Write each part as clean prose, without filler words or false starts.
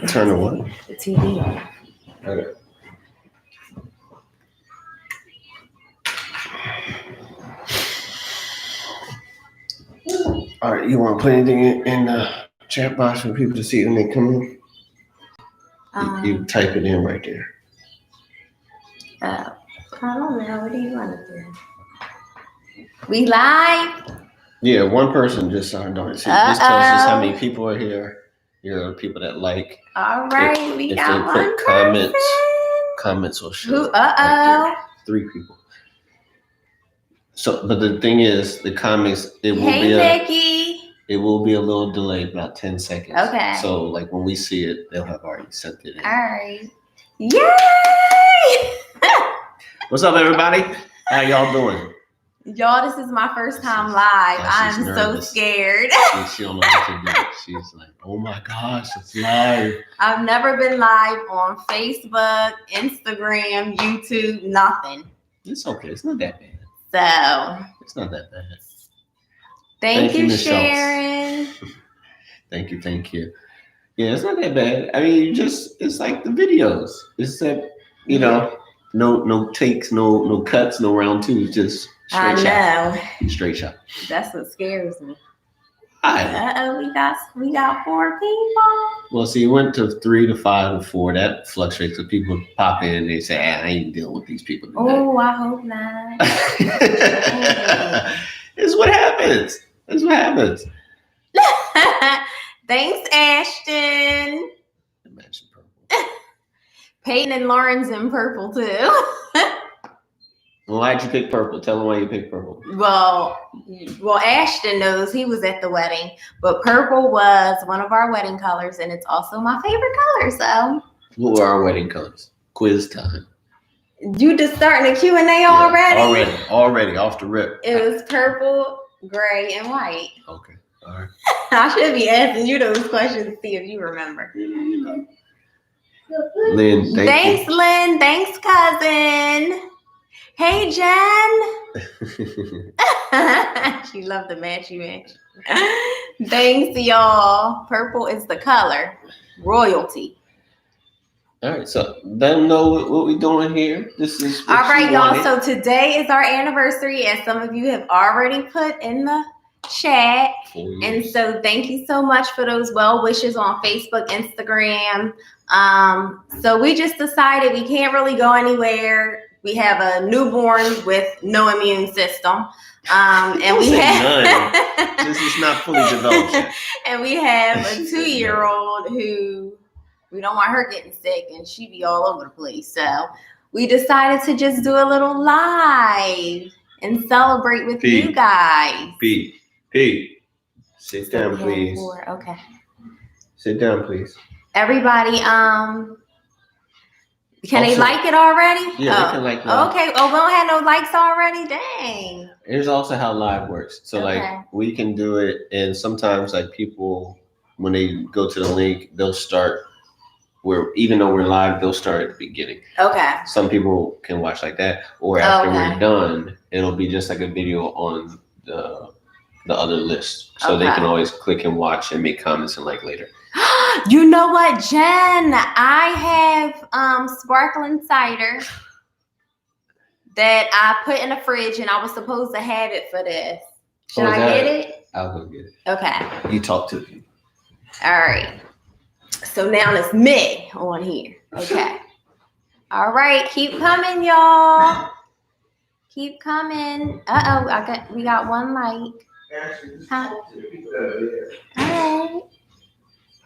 Turn the what? The TV on. Okay. All right, you want to put anything in the chat box for people to see when they come in? You type it in right there. I don't know. What do you want to do? We live? Yeah, one person just started on it. See, this tells us how many people are here. You're people that like. All right, if we they got one put person. comments will show. Right there. 3 people. So, but the thing is, the comments Nikki. It will be a little delayed, about 10 seconds. Okay. So, like when we see it, they'll have already sent it in. All right. Yay! What's up, everybody? How y'all doing? Y'all, this is my first time live. I'm so scared. She don't know what to do. She's like, oh my gosh, it's live. I've never been live on Facebook, Instagram, YouTube, nothing. It's okay. It's not that bad. So. It's not that bad. Thank you, Sharon. Thank you. Yeah, it's not that bad. I mean, it's like the videos. It's that, no takes, no cuts, no round twos, just straight shot. Straight shot. That's what scares me. Right. We got 4 people. Well, see, it went to 3 to 5 to 4. That fluctuates. So people pop in and they say, I ain't dealing with these people today. Oh, I hope not. It's what happens. Thanks, Ashton. Imagine purple. Peyton and Lauren's in purple too. Well, why'd you pick purple? Tell them why you picked purple. Well, Ashton knows, he was at the wedding, but purple was one of our wedding colors, and it's also my favorite color. So, what were our wedding colors? Quiz time. You just starting the Q&A already? Already off the rip. It was purple, gray, and white. Okay, all right. I should be asking you those questions to see if you remember. Lynn, thanks, Lynn. Thanks, cousin. Hey, Jen. She loved the matchy. Thanks, y'all. Purple is the color. Royalty. All right, so let them know what we're doing here. This is all right, y'all. So today is our anniversary, as some of you have already put in the chat. And so thank you so much for those well wishes on Facebook, Instagram. So we just decided we can't really go anywhere. We have a newborn with no immune system. And we have just it's not fully developed yet. And we have a 2-year-old who we don't want her getting sick and she be all over the place. So we decided to just do a little live and celebrate with you guys. Pete, sit down, please. Okay. Sit down, please. Everybody, can they like it already? Yeah, they can like it. Okay. Oh, we don't have no likes already? Dang. Here's also how live works. So like we can do it, and sometimes like people, when they go to the link, they'll start even though we're live, they'll start at the beginning. Okay. Some people can watch like that, or after we're done, it'll be just like a video on the other list. So they can always click and watch and make comments and like later. You know what, Jen? I have sparkling cider that I put in the fridge, and I was supposed to have it for this. Should I get it? I'll go get it. Okay. You talk to me. All right. So now it's me on here. Okay. All right. Keep coming, y'all. Keep coming. We got one like. Huh? All right.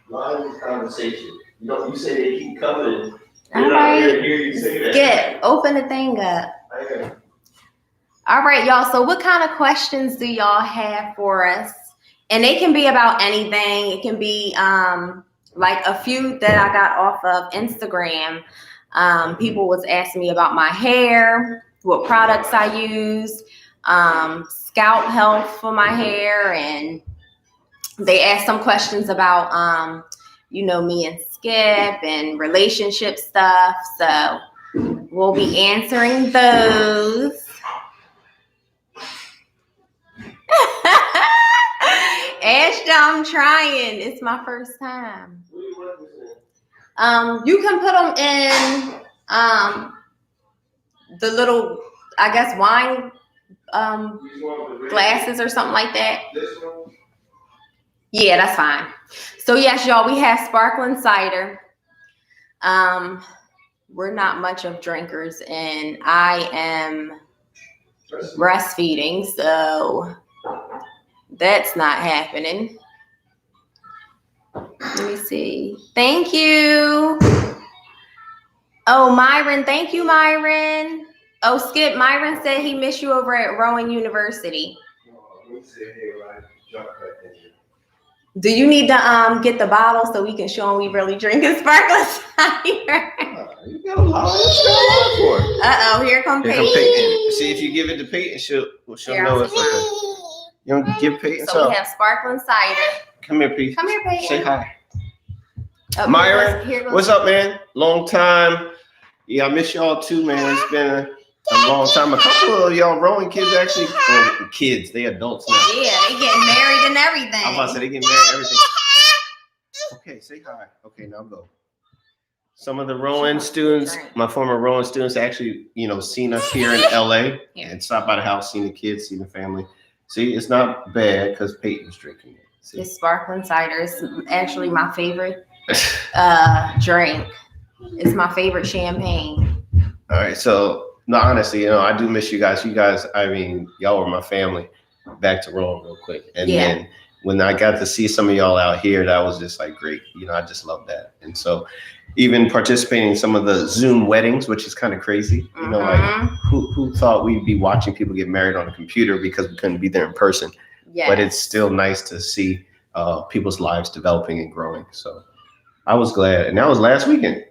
Live conversation. You say they keep coming. All right. Skip. Open the thing up. Okay. All right, y'all. So what kind of questions do y'all have for us? And they can be about anything. It can be like a few that I got off of Instagram. People was asking me about my hair, what products I use, scalp health for my hair, and they asked some questions about, me and Skip and relationship stuff. So we'll be answering those. Ashton, I'm trying. It's my first time. You can put them in the little, I guess, wine glasses or something like that. Yeah, that's fine. So yes, y'all, we have sparkling cider. We're not much of drinkers, and I am breastfeeding, so that's not happening. Let me see. Thank you. Oh, Myron. Thank you, Myron. Oh, Skip. Myron said he missed you over at Rowan University. Do you need to get the bottle so we can show him we really drinking sparkling cider? You got a lot for it. Here come Peyton. See, if you give it to Peyton, she'll Here, know it's okay. You don't give Peyton so we have sparkling cider. Come here, Peyton. Come here, Peyton. Say hi. Myron, what's up, man? Long time. Yeah, I miss y'all too, man. It's been a long time. A couple of y'all Rowan kids actually, kids, they adults now. Yeah, they getting married and everything. I'm about to say they getting married and everything. Okay, say hi. Okay, now go. Some of the Rowan students, my former Rowan students, actually, seen us here in LA and stopped by the house, seen the kids, seen the family. See, it's not bad because Peyton's drinking it. See? This sparkling cider is actually my favorite drink. It's my favorite champagne. All right, so no, honestly, I do miss you guys. You guys, I mean, y'all were my family. Back to Rowan real quick, and then when I got to see some of y'all out here, that was just like great. I just love that, and so even participating in some of the Zoom weddings, which is kind of crazy. Like who thought we'd be watching people get married on a computer because we couldn't be there in person? Yes. But it's still nice to see people's lives developing and growing. So I was glad, and that was last weekend.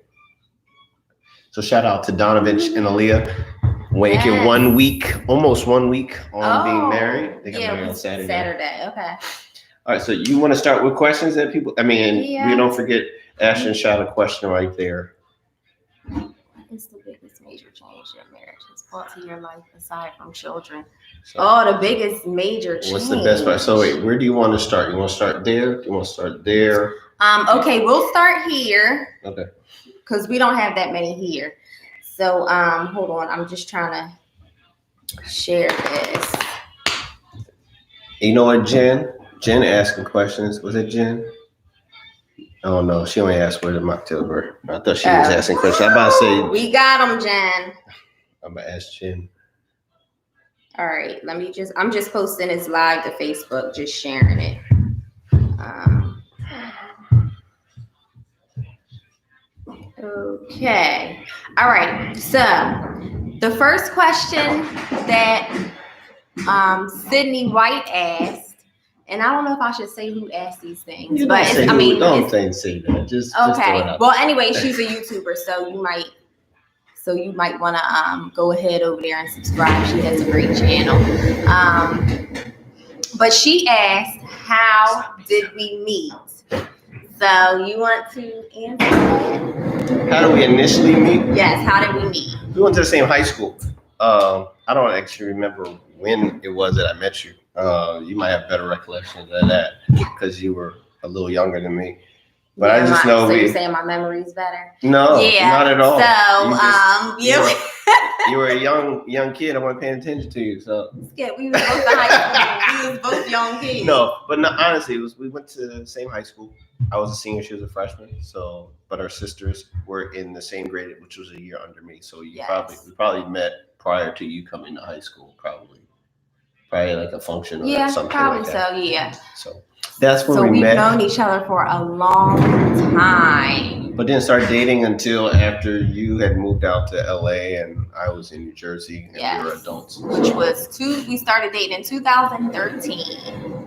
So shout out to Donovich and Aaliyah. Waiting 1 week, almost 1 week on being married. They got married on Saturday. Okay. All right, so you want to start with questions that people, we don't forget, Ashton shot a question right there. What is the biggest major change your marriage has brought to your life aside from children? So, the biggest major change. What's the best part? So wait, where do you want to start? You want to start there? You want to start there? Okay, we'll start here. Okay. Because we don't have that many here. So hold on, I'm just trying to share this. You know what, Jen asking questions. Was it Jen? Oh no, she only asked where the mocktails were. I thought she was asking questions. I'm about to say we got them, Jen. I'm gonna ask Jen. All right, I'm just posting this live to Facebook, just sharing it. Okay. All right. So the first question that Sydney White asked, and I don't know if I should say who asked these things, don't say that. Just throw it out. Well, anyway, she's a YouTuber, so you might want to go ahead over there and subscribe. She has a great channel. But she asked, "How did we meet?" So you want to answer that? How did we initially meet? Yes, how did we meet? We went to the same high school. I don't actually remember when it was that I met you. You might have better recollection of that because you were a little younger than me. But I just know you're saying my memory's better? No, not at all. So you were a young kid. I wasn't paying attention to you. So yeah, we were both in high school. We was both young kids. No, honestly, we went to the same high school. I was a senior, she was a freshman. So, but our sisters were in the same grade, which was a year under me. So we probably met prior to you coming to high school, probably like a function or something like that. So yeah. So that's when we met. So we've known each other for a long time. But didn't start dating until after you had moved out to LA and I was in New Jersey and we were adults. Which was we started dating in 2013.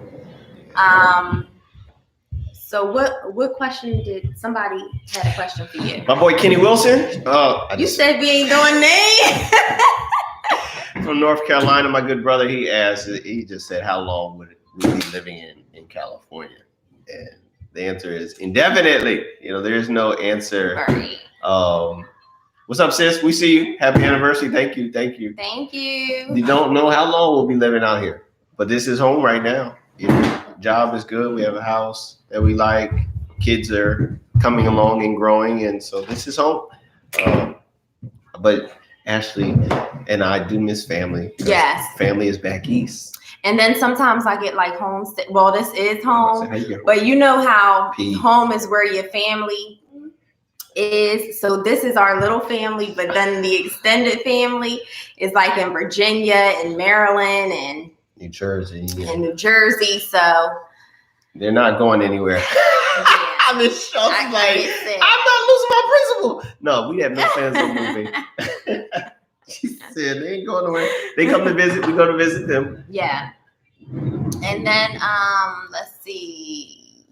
So what question did somebody had a question for you? My boy Kenny Wilson. You said we ain't doing names. From North Carolina, my good brother, he just said, how long would we be living in California? And the answer is indefinitely. There is no answer. Right. What's up, sis? We see you. Happy anniversary. Thank you. Thank you. You don't know how long we'll be living out here, but this is home right now. Job is good. We have a house that we like. Kids are coming along and growing, and so this is home. But Ashley and I do miss family. Yes. Family is back east. And then sometimes I get like homesick. Well, this is home, Say, but you know how home is where your family is. So this is our little family, but then the extended family is like in Virginia and Maryland and New Jersey. And New Jersey. So they're not going anywhere. Yeah. I'm just like, I'm not losing my principle. No, we have no plans on moving. She said they ain't going nowhere. They come to visit, we go to visit them. Yeah. And then let's see.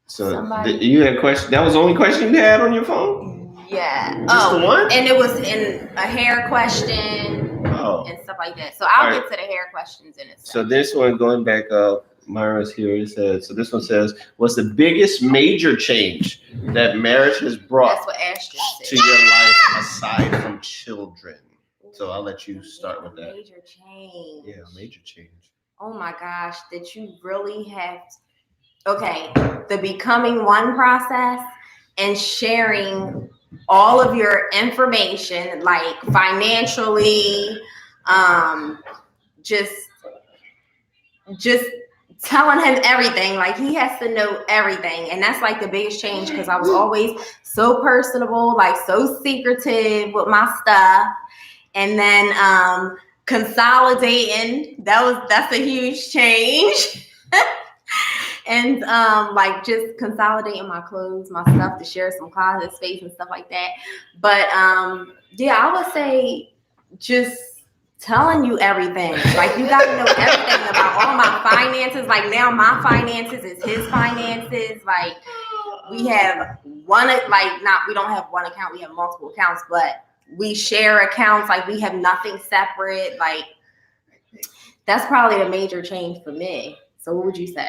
So you had a question. That was the only question you had on your phone? Yeah. Just the one? And it was in a hair question and stuff like that. So I'll get to the hair questions in a second. So this one, going back up, Myra's here. It says, so this one says, what's the biggest major change that marriage has brought to your life aside from children? So I'll let you start with that. Major change. Yeah, major change. Oh my gosh, that you really have okay, the becoming one process and sharing all of your information, like financially, just telling him everything. Like he has to know everything. And that's like the biggest change because I was always so personable, like so secretive with my stuff. And then consolidating, that's a huge change. And like just consolidating my clothes, my stuff to share some closet space and stuff like that. But yeah, I would say just telling you everything. Like you got to know everything about all my finances. Like now my finances is his finances. Like we have one, like not, we don't have one account, we have multiple accounts, but we share accounts. Like we have nothing separate. Like that's probably the major change for me. So what would you say?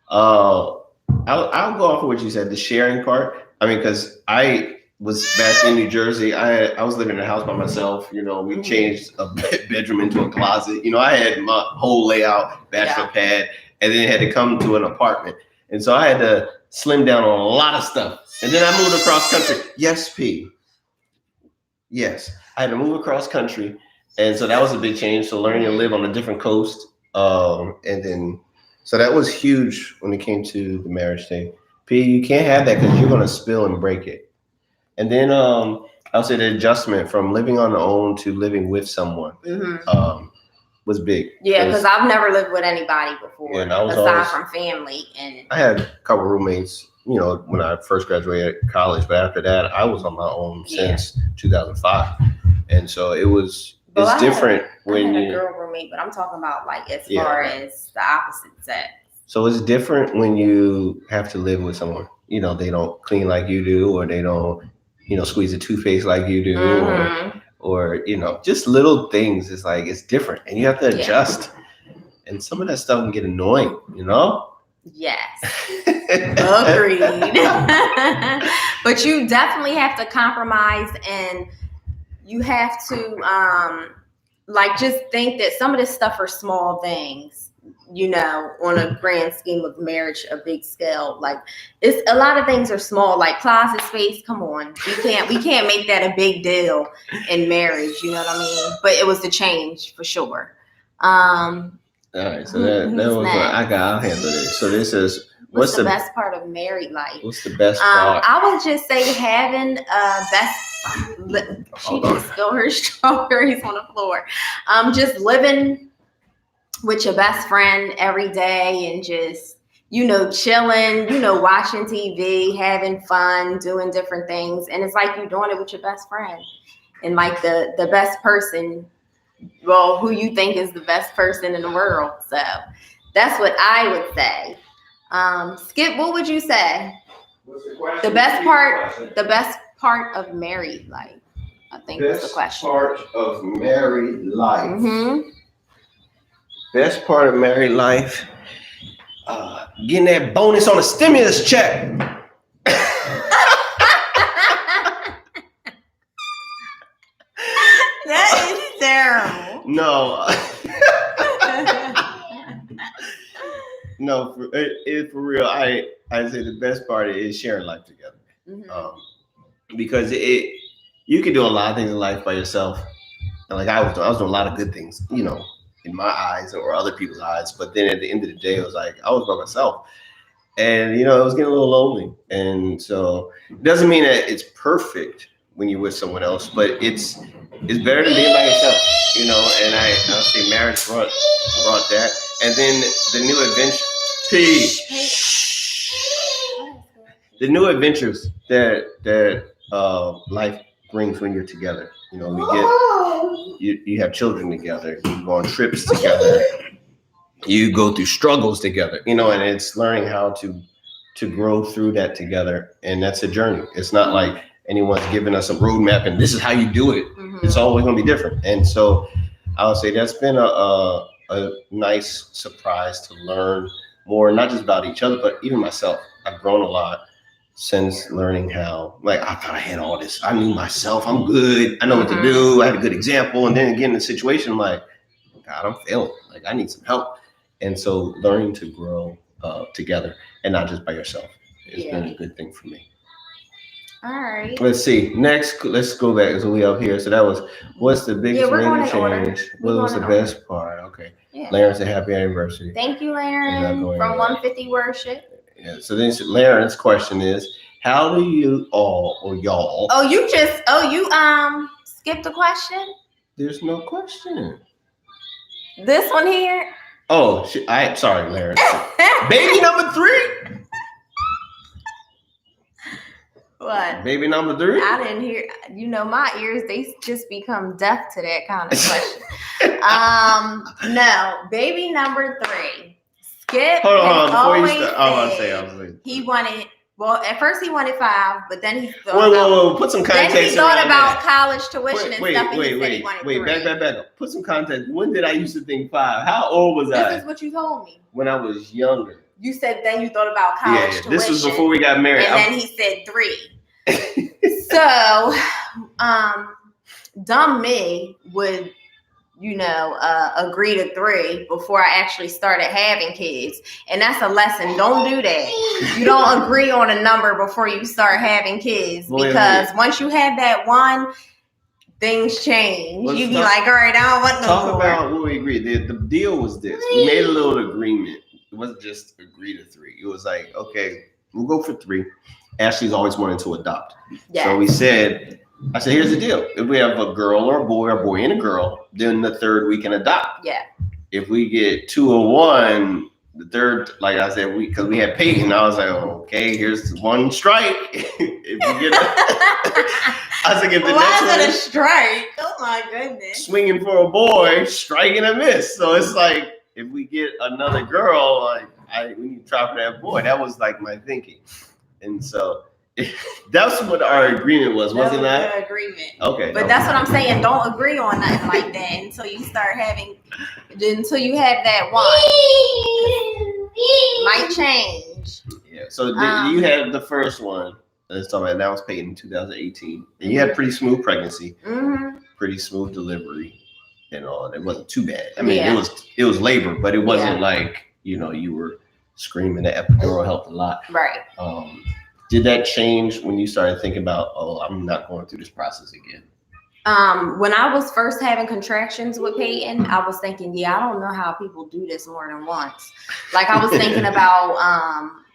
I'll go off of what you said, the sharing part. I mean, because I was back in New Jersey. I was living in a house by myself. You know, we changed a bedroom into a closet. You know, I had my whole layout, bachelor pad, and then had to come to an apartment. And so I had to slim down on a lot of stuff. And then I moved across country. Yes, P. Yes, I had to move across country. And so that was a big change. So learning to live on a different coast. And then, so that was huge when it came to the marriage thing. P, you can't have that because you're going to spill and break it. And then I'll say the adjustment from living on your own to living with someone was big. Yeah, because I've never lived with anybody before, aside from family. And I had a couple roommates, you know, when I first graduated college. But after that, I was on my own since 2005. And so it's different when you... I had a girl roommate, but I'm talking about like as far as the opposite sex. So it's different when you have to live with someone. You know, they don't clean like you do, or they don't, you know, squeeze a toothpaste like you do, or you know, just little things. It's like it's different, and you have to adjust. And some of that stuff can get annoying, you know. Yes, agreed. But you definitely have to compromise, and you have to like just think that some of this stuff are small things. You know, on a grand scheme of marriage, a big scale, like it's a lot of things are small, like closet space. Come on, we can't make that a big deal in marriage. You know what I mean? But it was the change for sure. All right, so that was I'll handle this. So this is what's the best part of married life? What's the best part? I would just say having she just spilled her strawberries on the floor. Just living with your best friend every day and just, you know, chilling, you know, watching TV, having fun, doing different things. And it's like you're doing it with your best friend and like the best person, well, who you think is the best person in the world. So that's what I would say. Skip, what would you say? The best part of married life, I think was the question. Best part of married life. Best part of married life, getting that bonus on a stimulus check. That is terrible. No. No, for real. I say the best part is sharing life together. Because you can do a lot of things in life by yourself. And like I was doing a lot of good things, you know, in my eyes or other people's eyes. But then at the end of the day, it was like I was by myself. And you know, it was getting a little lonely. And so it doesn't mean that it's perfect when you're with someone else, but it's better than being by yourself, you know. And I'll say marriage brought that. And then the new adventure the new adventures that life brings when you're together. You know, you have children together, you go on trips together, you go through struggles together, you know, and it's learning how to grow through that together. And that's a journey. It's not like anyone's giving us a roadmap and this is how you do it. It's always going to be different. And so I would say that's been a nice surprise to learn more, not just about each other, but even myself. I've grown a lot since learning how, like, I thought I had all this. I knew myself. I'm good. I know what to do. I had a good example. And then again, in the situation, I'm like, God, I'm failing. Like, I need some help. And so learning to grow together and not just by yourself has been a good thing for me. All right. Let's see. Next, let's go back. So we up here. So that was, what's the biggest major change? What was the best part? Okay. Yeah. Laren said happy anniversary. Thank you, Laren, from 150 Worship. Yeah. So then Laren's question is, how do you all or y'all? Oh, you skipped the question? There's no question. This one here? Oh, sorry, Laren. Baby number 3. What? Baby number 3? I didn't hear. You know, my ears, they just become deaf to that kind of question. No, baby number 3. Skip. Hold on, before you start. I was like, he wanted. Well, at first he wanted 5, but then he thought whoa, put some context. Then he thought about college tuition and stuff. Wait, back up. Put some context. When did I used to think 5? How old was I? This is what you told me. When I was younger. You said then you thought about college tuition. This was before we got married. And then he said 3. So, dumb me would, agree to 3 before I actually started having kids. And that's a lesson. Don't do that. You don't agree on a number before you start having kids, because once you have that one, things change. You be like, all right, I don't want no more. Talk about what we agreed. The deal was this. We made a little agreement. It wasn't just agree to 3. It was like, okay, we'll go for 3. Ashley's always wanted to adopt. Yes. So I said, here's the deal. If we have a girl or a boy and a girl, then the 3rd we can adopt. Yeah. If we get 2 or 1, the 3rd, like I said, because we had Peyton, I was like, okay, here's 1 strike. If we get I was like, if the next one is a strike? Oh my goodness. Swinging for a boy, strike and a miss. So it's like, if we get another girl, like we need to try for that boy. That was like my thinking. And so that's what our agreement was, wasn't it? That was the agreement. Okay. But that's what I'm saying. Don't agree on nothing like that until you have that one. Might change. Yeah. So you had the first one. Let's talk about that. Was Peyton in 2018. And you had a pretty smooth pregnancy, pretty smooth delivery, and all. It wasn't too bad. I mean, it was labor, but it wasn't like, you were screaming. The epidural helped a lot. Right. Did that change when you started thinking about, I'm not going through this process again? When I was first having contractions with Peyton, I was thinking, I don't know how people do this more than once. Like, I was thinking about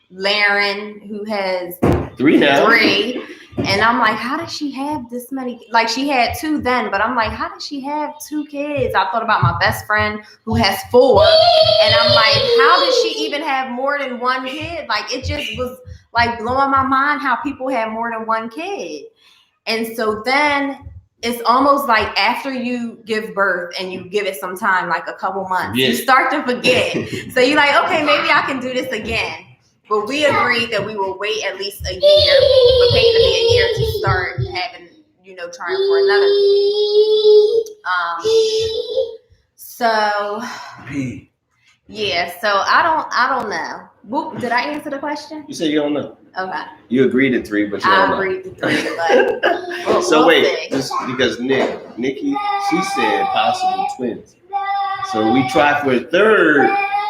Laren, who has 3 now. 3. And I'm like, how does she have this many? Like, she had 2 then, but I'm like, how does she have 2 kids? I thought about my best friend who has 4. And I'm like, how does she even have more than 1 kid? Like, it just was like blowing my mind how people have more than 1 kid. And so then it's almost like after you give birth and you give it some time, like a couple months, you start to forget. So you're like, okay, maybe I can do this again. But we agreed that we will wait at least a year for Peyton to be a year to start having, trying for another kid. So I don't know. Whoop, did I answer the question? You said you don't know. Okay. You agreed to 3, but you don't know. I agreed to 3, but so wait, just because Nikki, she said possible twins. So we tried for a 3rd.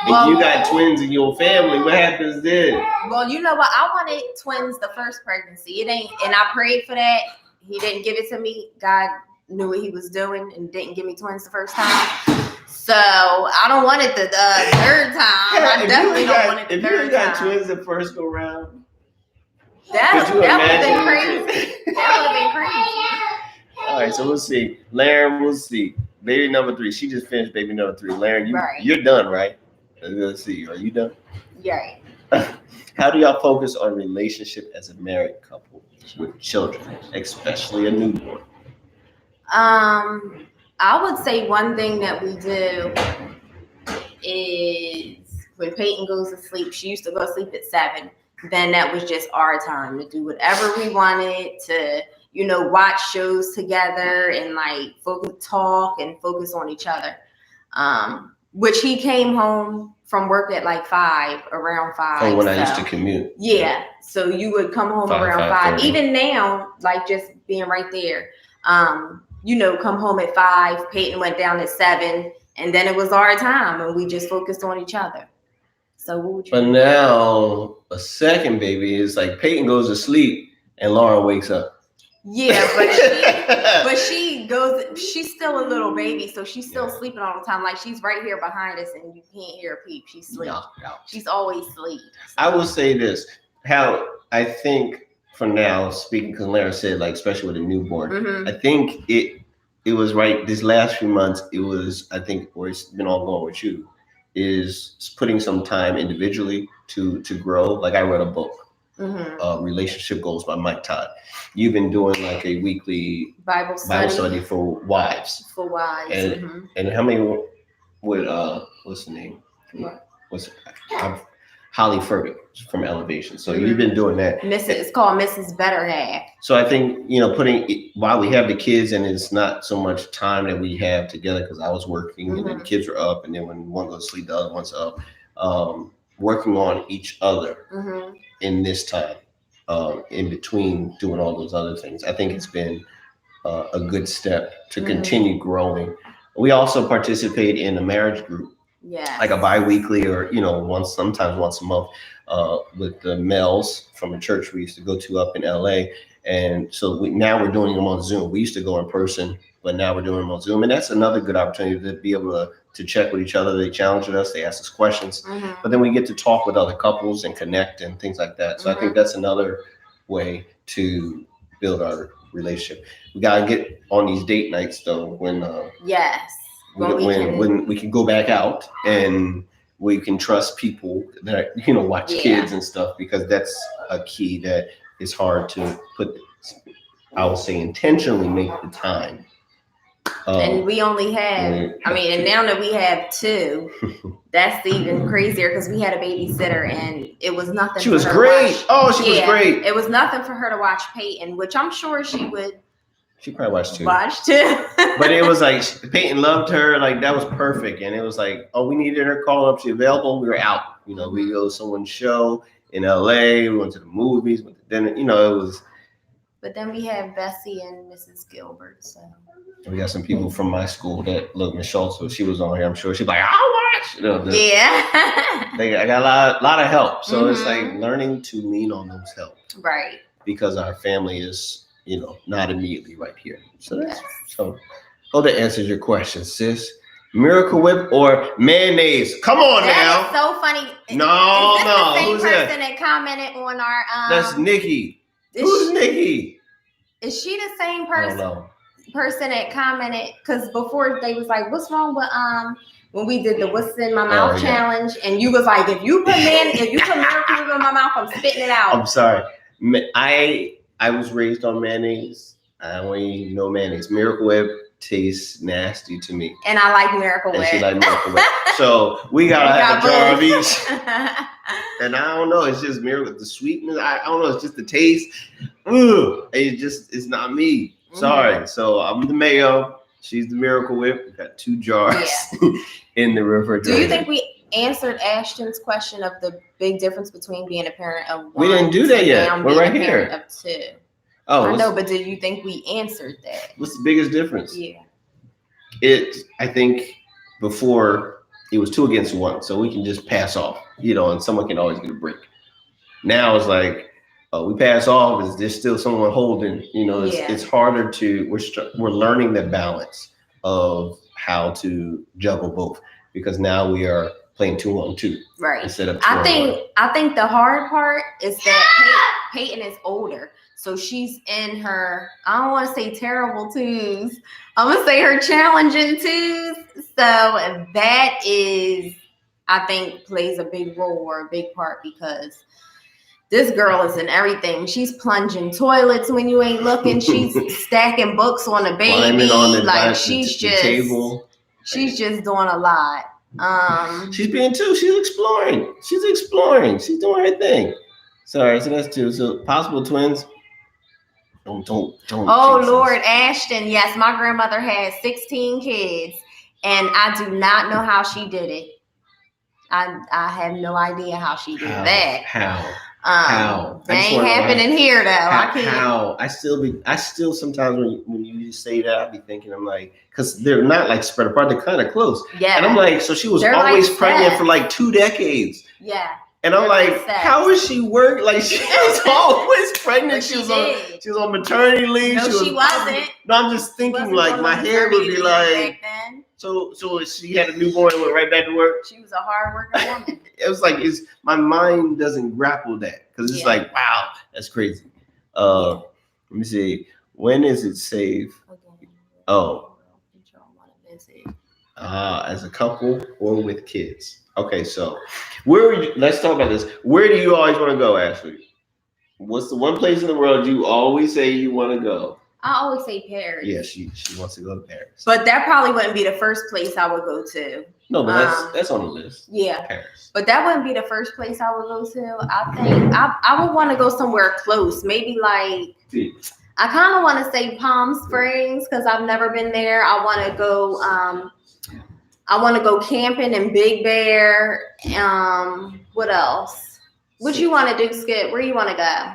and you got twins in your family, what happens then? Well, you know what? I wanted twins the first pregnancy. It ain't, and I prayed for that. He didn't give it to me. God knew what he was doing and didn't give me twins the first time. So I don't want it the third time. I definitely don't want it the third time. If you got twins the first go round, that would have been crazy. That would have been crazy. All right, so we'll see. Laren, we'll see. Baby number 3. She just finished baby number 3. Laren, you're done, right? Let's see. Are you done? Yeah. Right. How do y'all focus on relationship as a married couple with children, especially a newborn? I would say one thing that we do is when Peyton goes to sleep, she used to go to sleep at 7. Then that was just our time to do whatever we wanted, to, you know, watch shows together and like talk and focus on each other. Which he came home from work at like around 5. Oh, when I used to commute. Yeah. So you would come home around 5. Even now, like just being right there. You know, come home at 5. Peyton went down at 7, and then it was our time, and we just focused on each other. So what would you? But now a second baby is like Peyton goes to sleep and Laura wakes up. Yeah, but she's still a little baby, so she's still sleeping all the time. Like she's right here behind us, and you can't hear a peep. She's asleep. No. She's always asleep. So. I will say this: how I think. For now, speaking, because Lara said, like, especially with a newborn, I think it was right. This last few months, it was, I think, where it's been all going with you, is putting some time individually to grow. Like I read a book, Relationship Goals by Mike Todd. You've been doing like a weekly Bible study for wives. For wives. And how many would what's the name? What? Holly Furtick from Elevation. So you've been doing that. It's called Mrs. Better Half. So I think, you know, while we have the kids and it's not so much time that we have together because I was working and then the kids were up, and then when one goes to sleep, the other one's up. Working on each other in this time, in between doing all those other things. I think it's been a good step to continue growing. We also participate in a marriage group. Yeah, like a bi-weekly or, you know, sometimes once a month with the males from a church we used to go to up in LA. And so now we're doing them on Zoom. We used to go in person, but now we're doing them on Zoom. And that's another good opportunity to be able to check with each other. They challenge us, they ask us questions, but then we get to talk with other couples and connect and things like that. So I think that's another way to build our relationship. We got to get on these date nights though, when we can go back out and we can trust people that, you know, watch kids and stuff, because that's a key that is hard to put, I would say, intentionally make the time. And we only have, and now that we have 2, that's even crazier because we had a babysitter and it was nothing. She was great. She was great. It was nothing for her to watch Peyton, which I'm sure she would. She probably watched 2. But it was like Peyton loved her. Like that was perfect. And it was like, we needed her, call up. She available. We were out. You know, we go to someone's show in LA. We went to the movies, went to dinner. You know, it was. But then we have Bessie and Mrs. Gilbert. So we got some people from my school that look, Miss Schultz. So she was on here. I'm sure she's like, I'll watch. You know, I got a lot of help. So it's like learning to lean on those help. Right. Because our family is, you know, not immediately right here. So hope that answers your question, sis. Miracle Whip or mayonnaise? Come on now. That is so funny. No. Who's that? Person that commented on our That's Nikki. Who's Nikki? Is she the same person that commented? Because before they was like, what's wrong with when we did the what's in my mouth challenge, and you was like, if you put Miracle Whip in my mouth, I'm spitting it out. I'm sorry. I was raised on mayonnaise. I don't even know mayonnaise. Miracle Whip tastes nasty to me. And I like Miracle Whip. And she like Miracle Whip. So we gotta have a jar of each. And I don't know. It's just Miracle. The sweetness. I don't know. It's just the taste. Ugh. It's not me. Sorry. So I'm the mayo. She's the Miracle Whip. We got 2 jars in the refrigerator. Do you think we answered Ashton's question of the big difference between being a parent of 1? We didn't do that yet. We're right here. Of 2. Oh, I know, but do you think we answered that? What's the biggest difference? Yeah. I think before it was 2 against 1, so we can just pass off, and someone can always get a break. Now it's like, we pass off. Is there still someone holding? It's harder to. We're learning the balance of how to juggle both, because now we are playing 2-on-2, right? Instead of 2-on-1. I think the hard part is that Peyton is older, so she's in her. I don't want to say terrible twos. I'm gonna say her challenging twos. So that is, I think, plays a big role or a big part, because this girl is in everything. She's plunging toilets when you ain't looking. She's stacking books on the baby. She's just table. She's just doing a lot. She's being too. She's exploring. She's doing her thing. Sorry, so that's 2. So possible twins. Don't. Oh Lord, Ashton. Yes, my grandmother had 16 kids, and I do not know how she did it. I have no idea how she did that. How? That ain't happening here though. I can't. How? I still sometimes when you say that, I be thinking, I'm like, because they're not like spread apart, they're kind of close. Yeah. And I'm like, so she was always pregnant for like 2 decades. Yeah. And I'm like, how is she work? Like, she was always pregnant. She was on maternity leave. No, she wasn't. No, I'm just thinking like my hair would be like. So she had a newborn and went right back to work. She was a hard-working woman. It was like my mind doesn't grapple that, because it's like, wow, that's crazy. Let me see. When is it safe? As a couple or with kids? Okay, so let's talk about this. Where do you always want to go, Ashley? What's the one place in the world you always say you want to go? I always say Paris. Yeah, she wants to go to Paris. But that probably wouldn't be the first place I would go to. No, but that's on the list. Yeah. Paris. But that wouldn't be the first place I would go to. I think I would want to go somewhere close. Maybe like, I kind of want to say Palm Springs, because I've never been there. I want to go camping in Big Bear. What else? What you want to do, Skip? Where you want to go?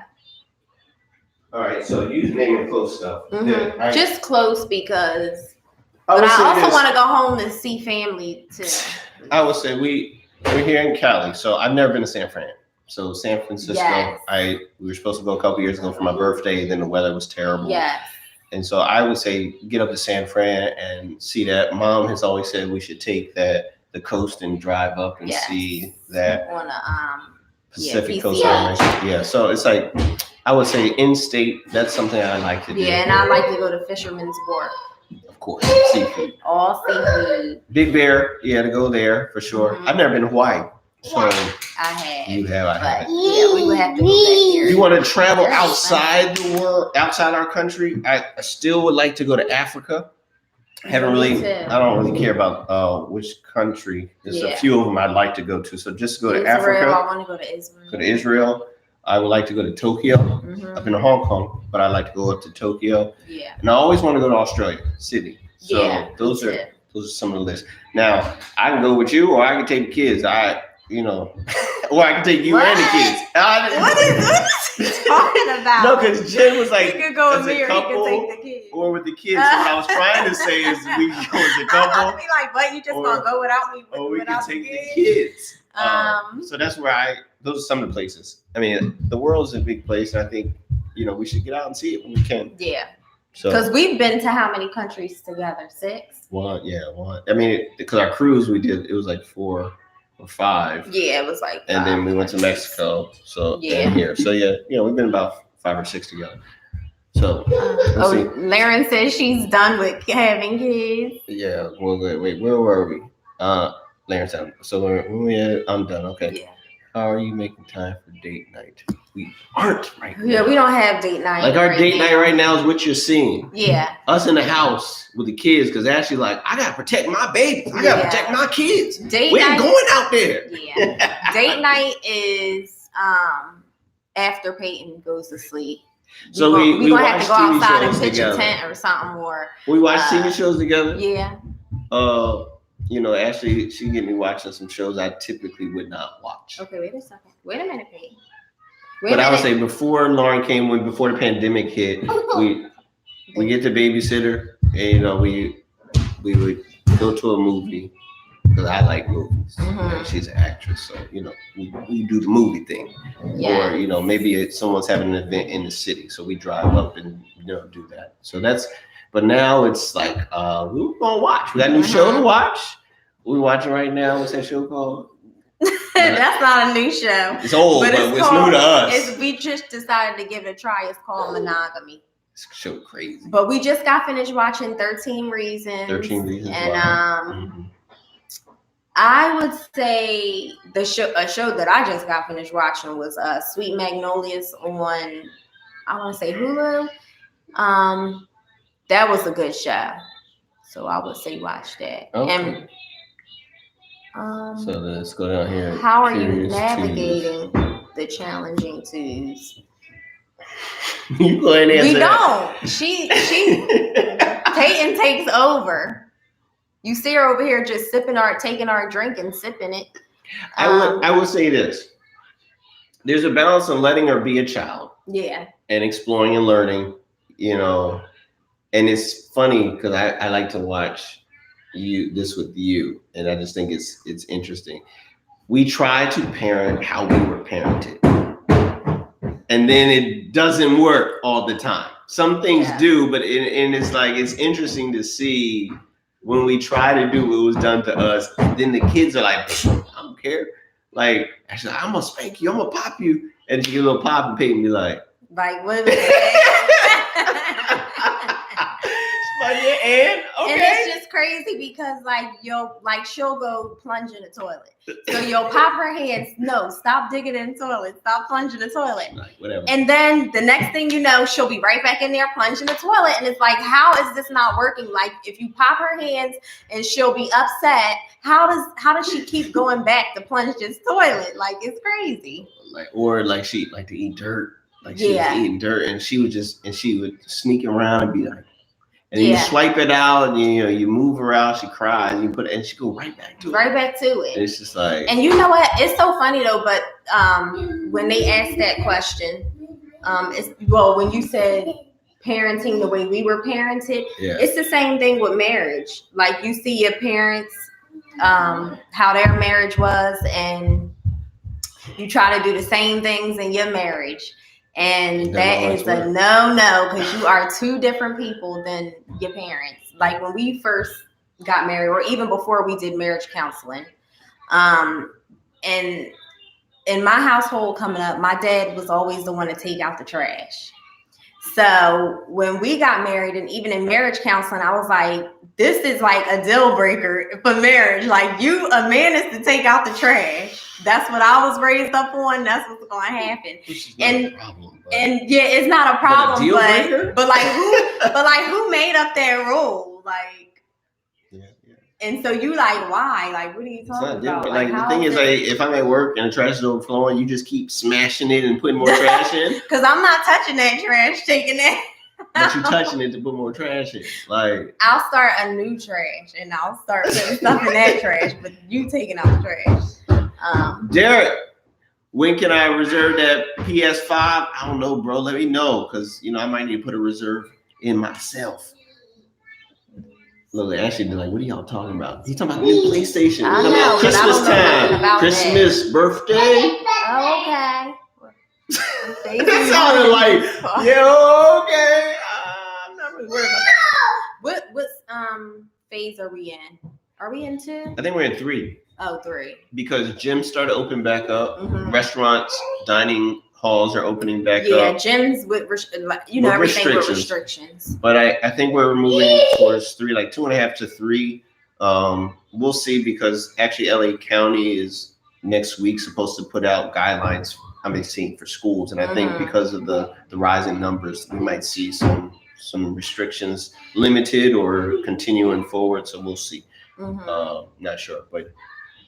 All right, so you naming close stuff. Mm-hmm. Yeah, right. Just close, because. But I also want to go home and see family too. I would say we're here in Cali, so I've never been to San Fran. So San Francisco, yes. We were supposed to go a couple years ago for my birthday, then the weather was terrible. Yes. And so I would say get up to San Fran and see that. Mom has always said we should take the coast and drive up and see that on a Pacific coast. Yeah, so it's like, I would say in-state, that's something I like to do. Yeah, and I like to go to Fisherman's Wharf. Of course, seafood. All seafood. Big Bear, to go there for sure. Mm-hmm. I've never been to Hawaii. So I have. You have, I have. Yeah, we would have to go back there. You want to travel outside the world, outside our country? I still would like to go to Africa. I don't really care about which country. There's a few of them I'd like to go to. So just go to Africa. I want to go to Israel. Go to Israel. I would like to go to Tokyo. Mm-hmm. I've been to Hong Kong, but I'd like to go up to Tokyo. Yeah. And I always want to go to Australia, Sydney. So those are some of the lists. Now, I can go with you, or I can take the kids. Or I can take you and the kids. What is this talking about? No, because Jen was like, you could go with me, or you could take the kids. Or with the kids. So what I was trying to say is we can go as a couple. I would be like, but you just gonna go without me? Or we can take the kids. So that's where those are some of the places. I mean, the world is a big place, and I think, we should get out and see it when we can. Yeah. Because we've been to how many countries together? 6? One. I mean, because our cruise we did, it was like 4 or 5. Yeah, it was like 5. And then we went to Mexico. So and here. So we've been about 5 or 6 together. So Laren says she's done with having kids. Yeah. Well, wait, where were we? Laren said, so I'm done. Okay. Yeah. How are you making time for date night? We aren't right now. Yeah, we don't have date night. Like our date night right now is what you're seeing. Yeah. Us in the house with the kids, because Ashley's like, I gotta protect my babies. I gotta protect my kids. We ain't going out there. Yeah. Date night is after Peyton goes to sleep. So we gonna have to go outside and pitch a tent or something more. We watch TV shows together. Yeah. Ashley, she get me watching some shows I typically would not watch. Okay, wait a second. Wait a minute, Peyton. But I would say before Lauren came, before the pandemic hit, we get the babysitter, and we would go to a movie, because I like movies. And she's an actress, so we do the movie thing. Yeah. Or maybe someone's having an event in the city, so we drive up and do that. So that's. But now it's like we're gonna watch. We got a new show to watch. We're watching right now. What's that show called? That's not a new show. It's old, but it's new to us. We just decided to give it a try. It's called Monogamy. It's so crazy. But we just got finished watching 13 Reasons. 13 Reasons. And I would say a show that I just got finished watching was Sweet Magnolias on, I want to say Hulu. That was a good show. So I would say watch that. Okay. And so let's go down here. How are you navigating the challenging twos? You go ahead and answer. We don't. She Peyton takes over. You see her over here just taking our drink and sipping it. I would say this. There's a balance of letting her be a child. Yeah. And exploring and learning, and it's funny because I like to watch this with you, and I just think it's interesting. We try to parent how we were parented, and then it doesn't work all the time. Some things do, but it's like it's interesting to see when we try to do what was done to us, then the kids are like, I don't care. Like, actually, I'm gonna spank you, I'm gonna pop you, and she get a little pop, and Peyton be like, what was it? And okay. And it's just crazy because she'll go plunge in the toilet. So you'll pop her hands. No, stop digging in the toilet. Stop plunging the toilet. Like, whatever. And then the next thing you know, she'll be right back in there plunging the toilet. And it's like, how is this not working? Like, if you pop her hands and she'll be upset, how does she keep going back to plunge this toilet? Like, it's crazy. Like she like to eat dirt. Like she was eating dirt, and she would sneak around and be like. And you swipe it out, and you move her out. She cries, and she go right back to it. Right back to it. And it's just like. And you know what? It's so funny though. But when they asked that question, when you said parenting the way we were parented, it's the same thing with marriage. Like you see your parents, how their marriage was, and you try to do the same things in your marriage. And that is a no, because you are two different people than your parents. Like when we first got married, or even before we did marriage counseling, and in my household coming up, my dad was always the one to take out the trash. So when we got married, and even in marriage counseling, I was like, this is like a deal breaker for marriage. Like a man is to take out the trash. That's what I was raised up on. That's what's going to happen. And problem, it's not a problem. But who made up that rule? Like, and so you like, why? Like, what are you talking about? Like the thing is, if I'm at work and the trash is overflowing, you just keep smashing it and putting more trash in. Because I'm not touching that trash, taking it. But you touching it to put more trash in. Like, I'll start a new trash and I'll start putting stuff in that trash, but you taking out the trash. Darryll, when can I reserve that PS5? I don't know, bro. Let me know, because I might need to put a reserve in myself. Look, Ashley be like, what are y'all talking about? He's talking about new PlayStation. I know, Christmas time. Christmas, that. Birthday. Oh, okay. That sounded like, okay. I'm not really worried about that. What phase are we in? Are we in 2? I think we're in 3. Oh, 3. Because gyms started opening back up. Mm-hmm. Restaurants, dining halls are opening back up. Yeah, gyms with everything with restrictions. But I think we're moving towards 3, like 2.5 to 3. We'll see, because actually LA County is next week supposed to put out guidelines for schools, and I think because of the rising numbers, we might see some restrictions limited or continuing forward. So we'll see. Not sure, but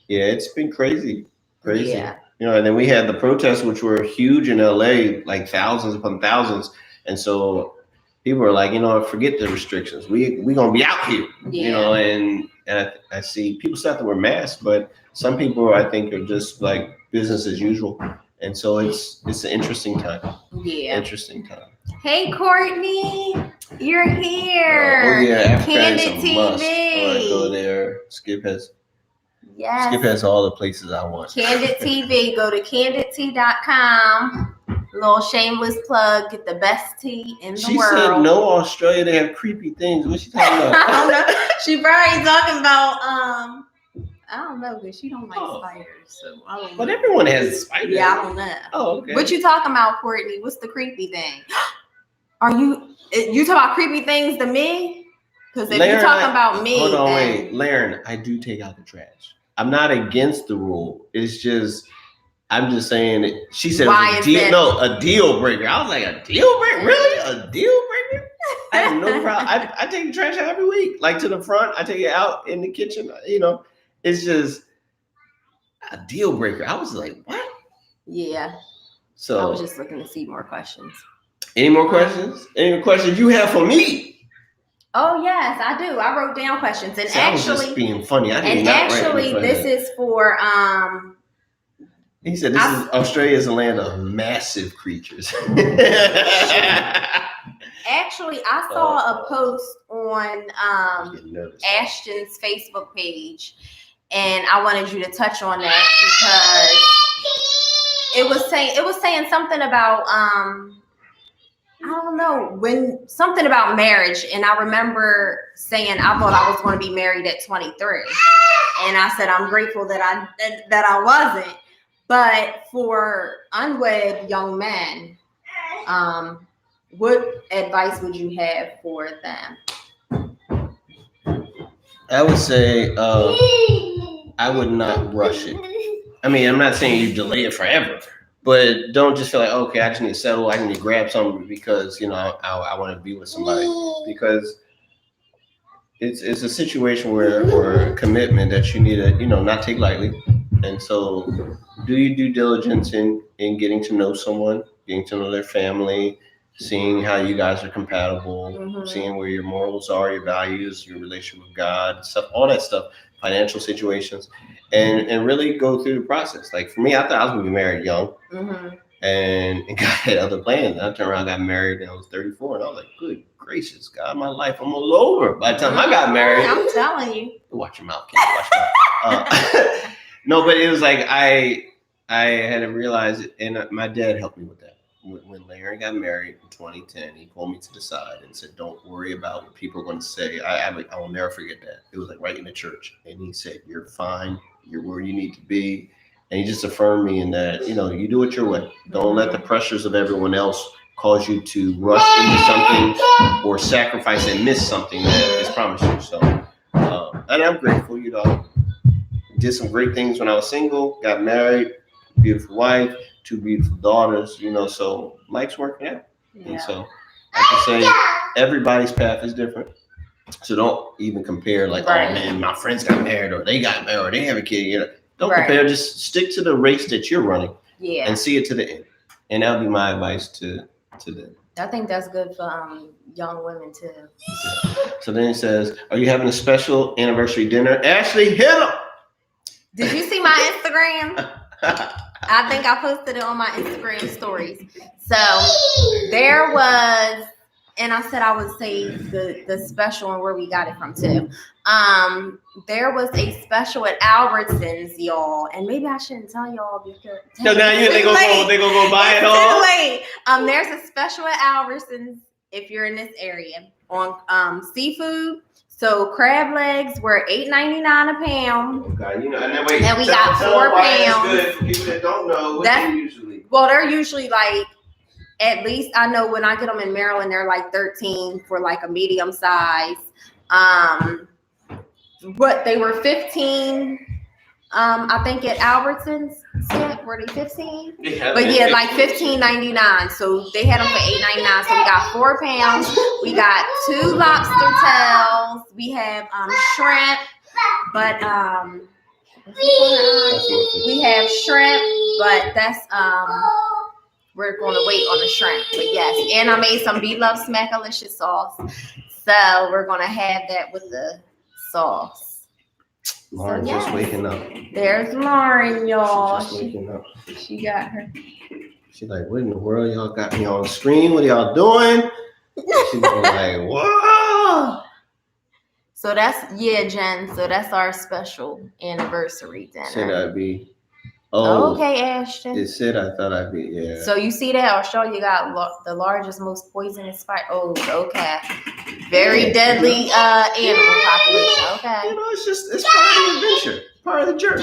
yeah, it's been crazy. Yeah. And then we had the protests, which were huge in LA, like thousands upon thousands, and so people are like, forget the restrictions. We gonna be out here, and I see people still have to wear masks, but some people I think are just like business as usual. And so it's an interesting time. Yeah. Interesting time. Hey, Courtney, you're here. Candid TV. I want to go there. Skip has Yes. Skip has all the places I want. Candid TV. Go to candidtea.com. Little shameless plug. Get the best tea in the world. She said no Australia. They have creepy things. What's she talking about? I don't know. She probably talking about I don't know, because she don't like spiders. So I don't know. But everyone has spiders. Yeah, I don't know. Oh, okay. What you talking about, Courtney? What's the creepy thing? Are you talking about creepy things to me? Because if you're talking about me, hold on, then... wait, Laren, I do take out the trash. I'm not against the rule. It's just, I'm just saying. She said a deal breaker. I was like, a deal breaker? Really? A deal breaker? I have no problem. I take the trash out every week, like to the front. I take it out in the kitchen. You know, it's just a deal breaker. I was like, what? Yeah. So I was just looking to see more questions. Any more questions? Any questions you have for me? Oh yes, I do. I wrote down questions, and I was just being funny. I did and not actually, this is for He said, "This is Australia is a land of massive creatures." Actually, I saw a post on Ashton's Facebook page, and I wanted you to touch on that because it was saying something about I don't know, something about marriage, and I remember saying I thought I was going to be married at 23, and I said I'm grateful that I wasn't. But for unwed young men, what advice would you have for them? I would say I would not rush it. I mean, I'm not saying you delay it forever, but don't just feel like, okay, I just need to settle. I need to grab something because, you know, I want to be with somebody. Because it's a situation or commitment that you need to, you know, not take lightly. And so do your due diligence in getting to know someone, getting to know their family, seeing how you guys are compatible, seeing where your morals are, your values, your relationship with God, stuff, all that stuff, financial situations, and really go through the process. Like for me, I thought I was going to be married young and God had other plans. I turned around, got married, and I was 34, and I was like, good gracious, God, my life almost over. By the time I got married. I'm telling you. Watch your mouth, kid. Watch your mouth. No, but it was like I had to realize it, and my dad helped me with that. When Larry got married in 2010, he pulled me to the side and said, "Don't worry about what people are going to say." I will never forget that. It was like right in the church, and he said, "You're fine. You're where you need to be." And he just affirmed me in that, you know, you do it your way. Don't let the pressures of everyone else cause you to rush into something or sacrifice and miss something that is promised you. So, and I'm grateful, you know. Did some great things when I was single, got married, beautiful wife, 2 beautiful daughters, you know, so life's working out. Yeah. And so I can say everybody's path is different. So don't even compare like, oh man, my friends got married or they got married or they have a kid, you know. Don't compare, just stick to the race that you're running and see it to the end. And that'll be my advice to them. I think that's good for young women too. So then it says, are you having a special anniversary dinner? Ashley, hit them! Did you see my Instagram? I think I posted it on my Instagram stories. So there was, and I said I would say the special and where we got it from too. There was a special at Albertsons, y'all, and maybe I shouldn't tell y'all because no, now they gonna go buy it all. Wait, there's a special at Albertsons if you're in this area on seafood. So crab legs were $8.99 a pound. Okay, you know, and we got 4 pounds. Good for people that don't know. What they usually? Well, they're usually like, at least I know when I get them in Maryland, they're like 13 for like a medium size. But they were 15. I think at Albertsons, were they 15? Yeah, but yeah, like $15.99. So they had them for $8.99. So we got 4 pounds. We got 2 lobster tails. We have shrimp, but we have shrimp, but that's we're going to wait on the shrimp. But yes, and I made some Be Love Smackalicious sauce. So we're going to have that with the sauce. Lauren just waking up. There's Lauren, y'all. She's just waking up. She got her. She's like, what in the world? Y'all got me on the screen. What are y'all doing? She's like, whoa. So that's Jen. So that's our special anniversary dinner. Said I'd be. Oh, okay, Ashton. It said I thought I'd be. Yeah. So you see that? Australia got the largest, most poisonous spider. Oh, okay. Very deadly animal population. Okay. It's part of the adventure, part of the journey.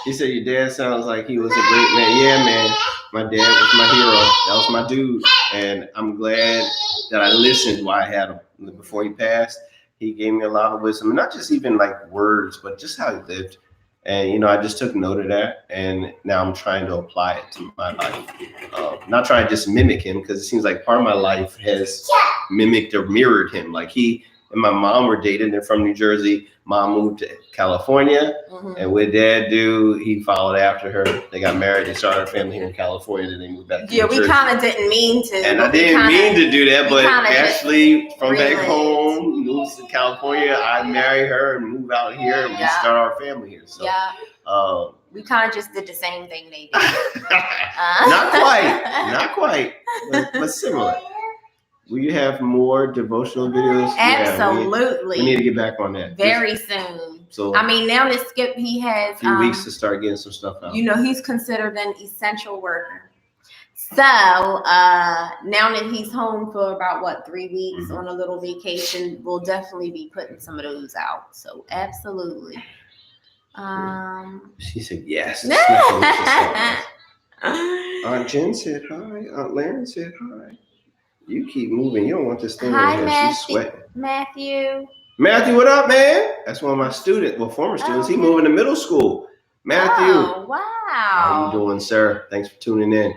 He said your dad sounds like he was a great man. Yeah, man. My dad was my hero. That was my dude, and I'm glad that I listened while I had him. Before he passed, he gave me a lot of wisdom, and not just even like words, but just how he lived. And I just took note of that, and now I'm trying to apply it to my life. Not trying to just mimic him, because it seems like part of my life has mimicked or mirrored him. Like he and my mom were dating. They're from New Jersey. Mom moved to California, and what Dad do, he followed after her. They got married. They started a family here in California. Then they moved back to New Jersey. We kind of didn't mean to. And I didn't mean to do that, but Ashley from back home moves to California. I marry her and move out here, and we start our family here. So, we kind of just did the same thing they did. Not quite, but similar. Will you have more devotional videos? Absolutely. We need to get back on that. Very soon. So I mean, now that Skip, he has a few weeks to start getting some stuff out. He's considered an essential worker. So now that he's home for about 3 weeks on a little vacation, we'll definitely be putting some of those out. So absolutely. She said yes. Aunt Jen said hi. Aunt Laren said hi. You keep moving. You don't want this thing in here. She's sweating. Matthew, what up, man? That's one of my former students. He moving to middle school. Matthew. Oh, wow. How you doing, sir? Thanks for tuning in.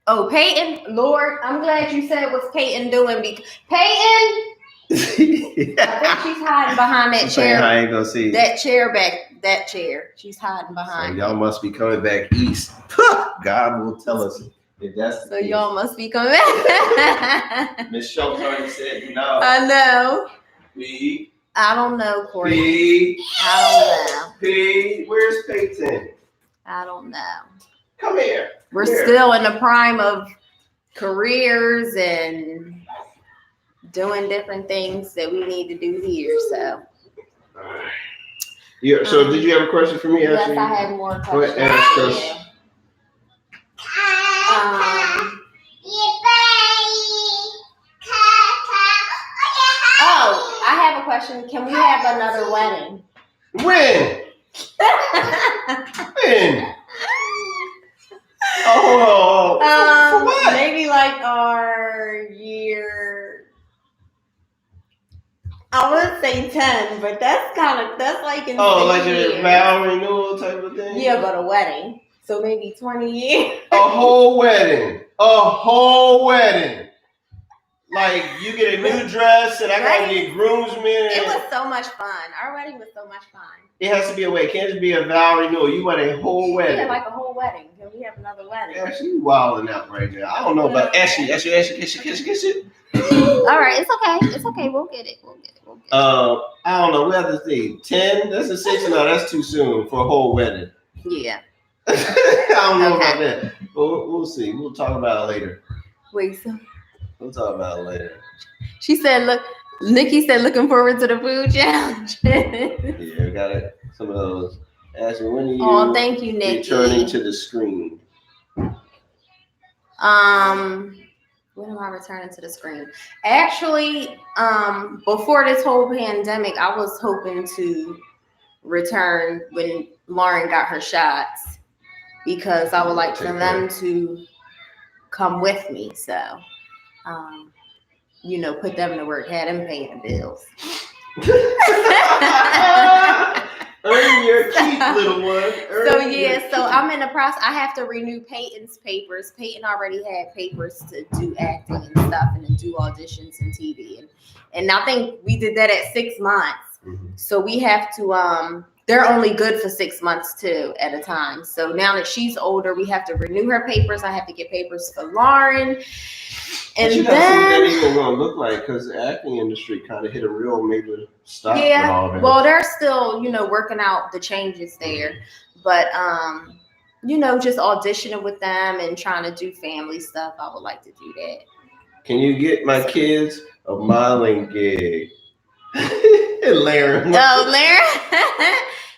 Oh, Peyton. Lord, I'm glad you said what's Peyton doing. Because Peyton. I think she's hiding behind that chair. I ain't gonna see that chair back. That chair. She's hiding behind. So y'all must be coming back east. God will tell us. So y'all must be coming back. Miss Schultz already said no. I know. P. I don't know, Corey. P. I don't know. P. Where's Peyton? I don't know. Come here. We're still in the prime of careers and doing different things that we need to do here. So. Yeah. So did you have a question for me? Yes, I had more questions. Go ahead, ask us. I have a question. Can we have another wedding? When? When? Oh, what? Maybe like our year. I would say 10, but that's like in like a vow renewal type of thing? Yeah, but a wedding. So maybe 20 years. A whole wedding. Like you get a new dress and I gotta get groomsmen. It was so much fun. Our wedding was so much fun. It has to be a wedding. It can't just be a vow renewal. You want a whole wedding. Yeah, like a whole wedding. Can we have another wedding? Ashley, you wilding out right now. I don't know about Ashley. Kiss it. All right, it's okay. We'll get it. I don't know. We have to see. 10. That's a 6. No, that's too soon for a whole wedding. Yeah. I don't know about that. But we'll see. We'll talk about it later. Wait, so we'll talk about it later. She said, "Look." Nikki said, "Looking forward to the food challenge." Yeah, we got it. Some of those. Ashley, when are you? Oh, thank you, Nikki. Returning to the screen. When am I returning to the screen? Actually, before this whole pandemic, I was hoping to return when Lauren got her shots because I would like for them to come with me. So, put them to work, had them paying the bills. Earn your keep, little one. So I'm in the process. I have to renew Peyton's papers. Peyton already had papers to do acting and stuff and to do auditions and TV. And I think we did that at 6 months. Mm-hmm. So we have to, they're only good for 6 months too at a time. So now that she's older, we have to renew her papers. I have to get papers for Lauren. And you gotta see what that even gonna look like because the acting industry kind of hit a real major stop. Yeah, with all that. Well, they're still, working out the changes there, but just auditioning with them and trying to do family stuff. I would like to do that. Can you get my kids a modeling gig? Larry. Oh, Larry.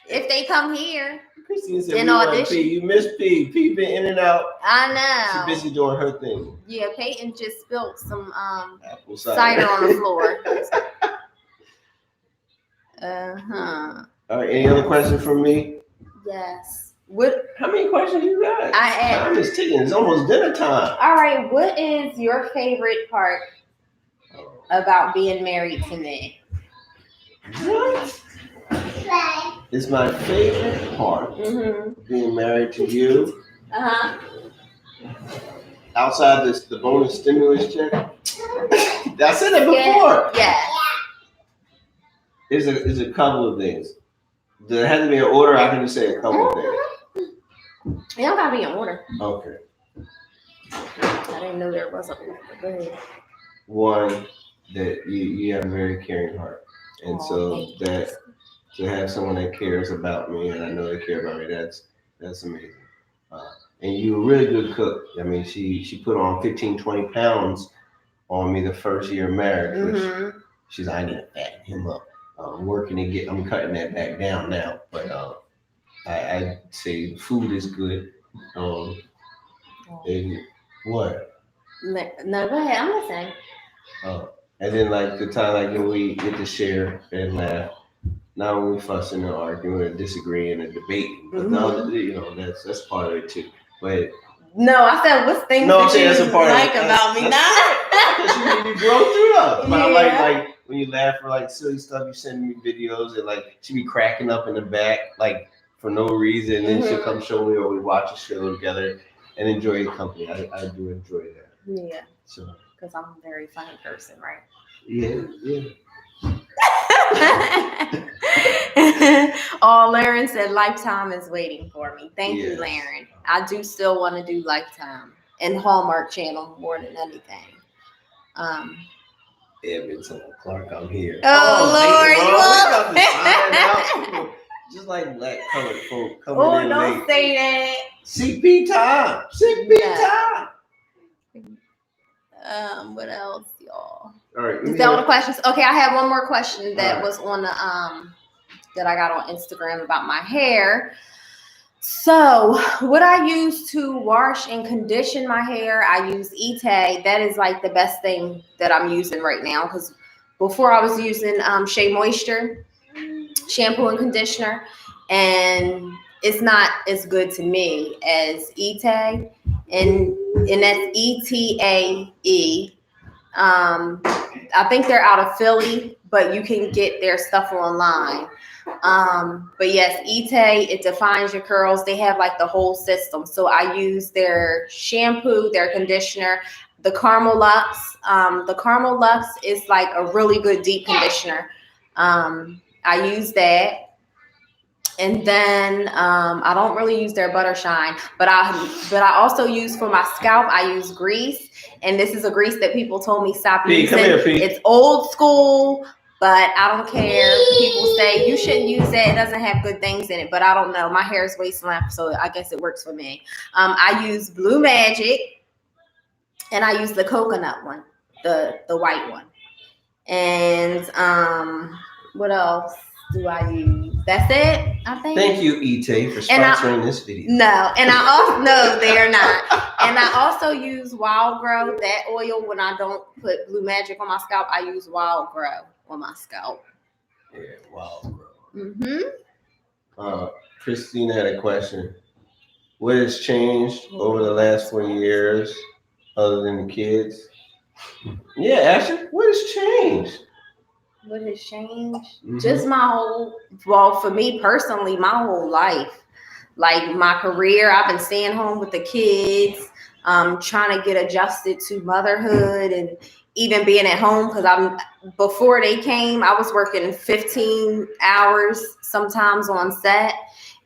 If they come here. Christine said, in we want audition. P. You miss P. P been in and out. I know. She's busy doing her thing. Yeah, Peyton just spilled some Apple cider on the floor. All right. Any other questions from me? Yes. What? How many questions you got? Time is ticking. It's almost dinner time. All right. What is your favorite part about being married to me? What? It's my favorite part of being married to you. Outside the bonus stimulus check. I said that before. Yeah. Is a couple of things. There has to be an order. I can just say a couple of things. It don't gotta be in order. Okay. I didn't know there was a order. Go ahead. One, that you have a very caring heart, and so that to have someone that cares about me, and I know they care about me, that's amazing. And you're a really good cook. I mean, she put on 15, 20 pounds on me the first year of marriage, which she's like, I need to fatten him up. I'm cutting that back down now, but I'd say food is good. And what? No, go ahead. I'm listening. And then like the time like when we get to share and laugh, not only fussing and arguing and disagreeing and debating, but that's part of it too. But no, I said what's things that you like about me now? You grow through us. But I like when you laugh for like silly stuff, you send me videos and like she be cracking up in the back like for no reason, and then she'll come show me or we watch a show together and enjoy your company. I do enjoy that. Yeah. So because I'm a very funny person, right? Yeah. Oh, Laren said Lifetime is waiting for me. Thank you, Laren. I do still want to do Lifetime and Hallmark Channel more than anything. Edmondson Clark, I'm here. Oh Lord, we got to sign out. Just like black colored folk coming in late. Don't say that. CP time. CP time. What else, y'all? All right. Is that all the questions? Okay, I have one more question that was on the that I got on Instagram about my hair. So, what I use to wash and condition my hair, I use Itay. That is like the best thing that I'm using right now because before I was using Shea Moisture shampoo and conditioner, and it's not as good to me as Itay, and that's ETAE. I think they're out of Philly, but you can get their stuff online. But yes, Itay, it defines your curls. They have like the whole system. So I use their shampoo, their conditioner, the Caramel Luxe. The Caramel Luxe is like a really good deep conditioner. I use that. And then I don't really use their Butter Shine, but I also use for my scalp, I use grease. And this is a grease that people told me stop using. It's old school, but I don't care. People say you shouldn't use it. It doesn't have good things in it, but I don't know. My hair is way slim, so I guess it works for me. I use Blue Magic, and I use the coconut one, the white one. And what else do I use? That's it, I think. Thank you, Itay, for sponsoring this video. No, and I also no, they are not. And I also use Wild Grow, that oil. When I don't put Blue Magic on my scalp, I use Wild Grow on my scalp. Yeah, Wild Grow. Christina had a question. What has changed over the last 20 years other than the kids? Yeah, Ashley, what has changed? What has changed? Just my whole, well, for me personally, my whole life. Like my career, I've been staying home with the kids, trying to get adjusted to motherhood and even being at home because before they came, I was working 15 hours sometimes on set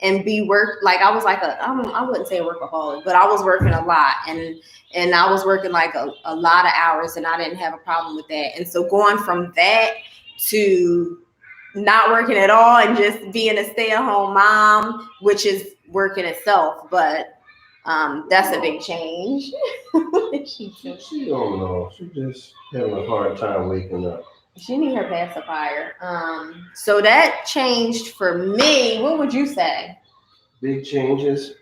and I was like I wouldn't say a workaholic, but I was working a lot and I was working like a lot of hours and I didn't have a problem with that. And so going from that to not working at all and just being a stay-at-home mom, which is working itself, but that's a big change. She don't know. She just having a hard time waking up. She need her pacifier. So that changed for me. What would you say? Big changes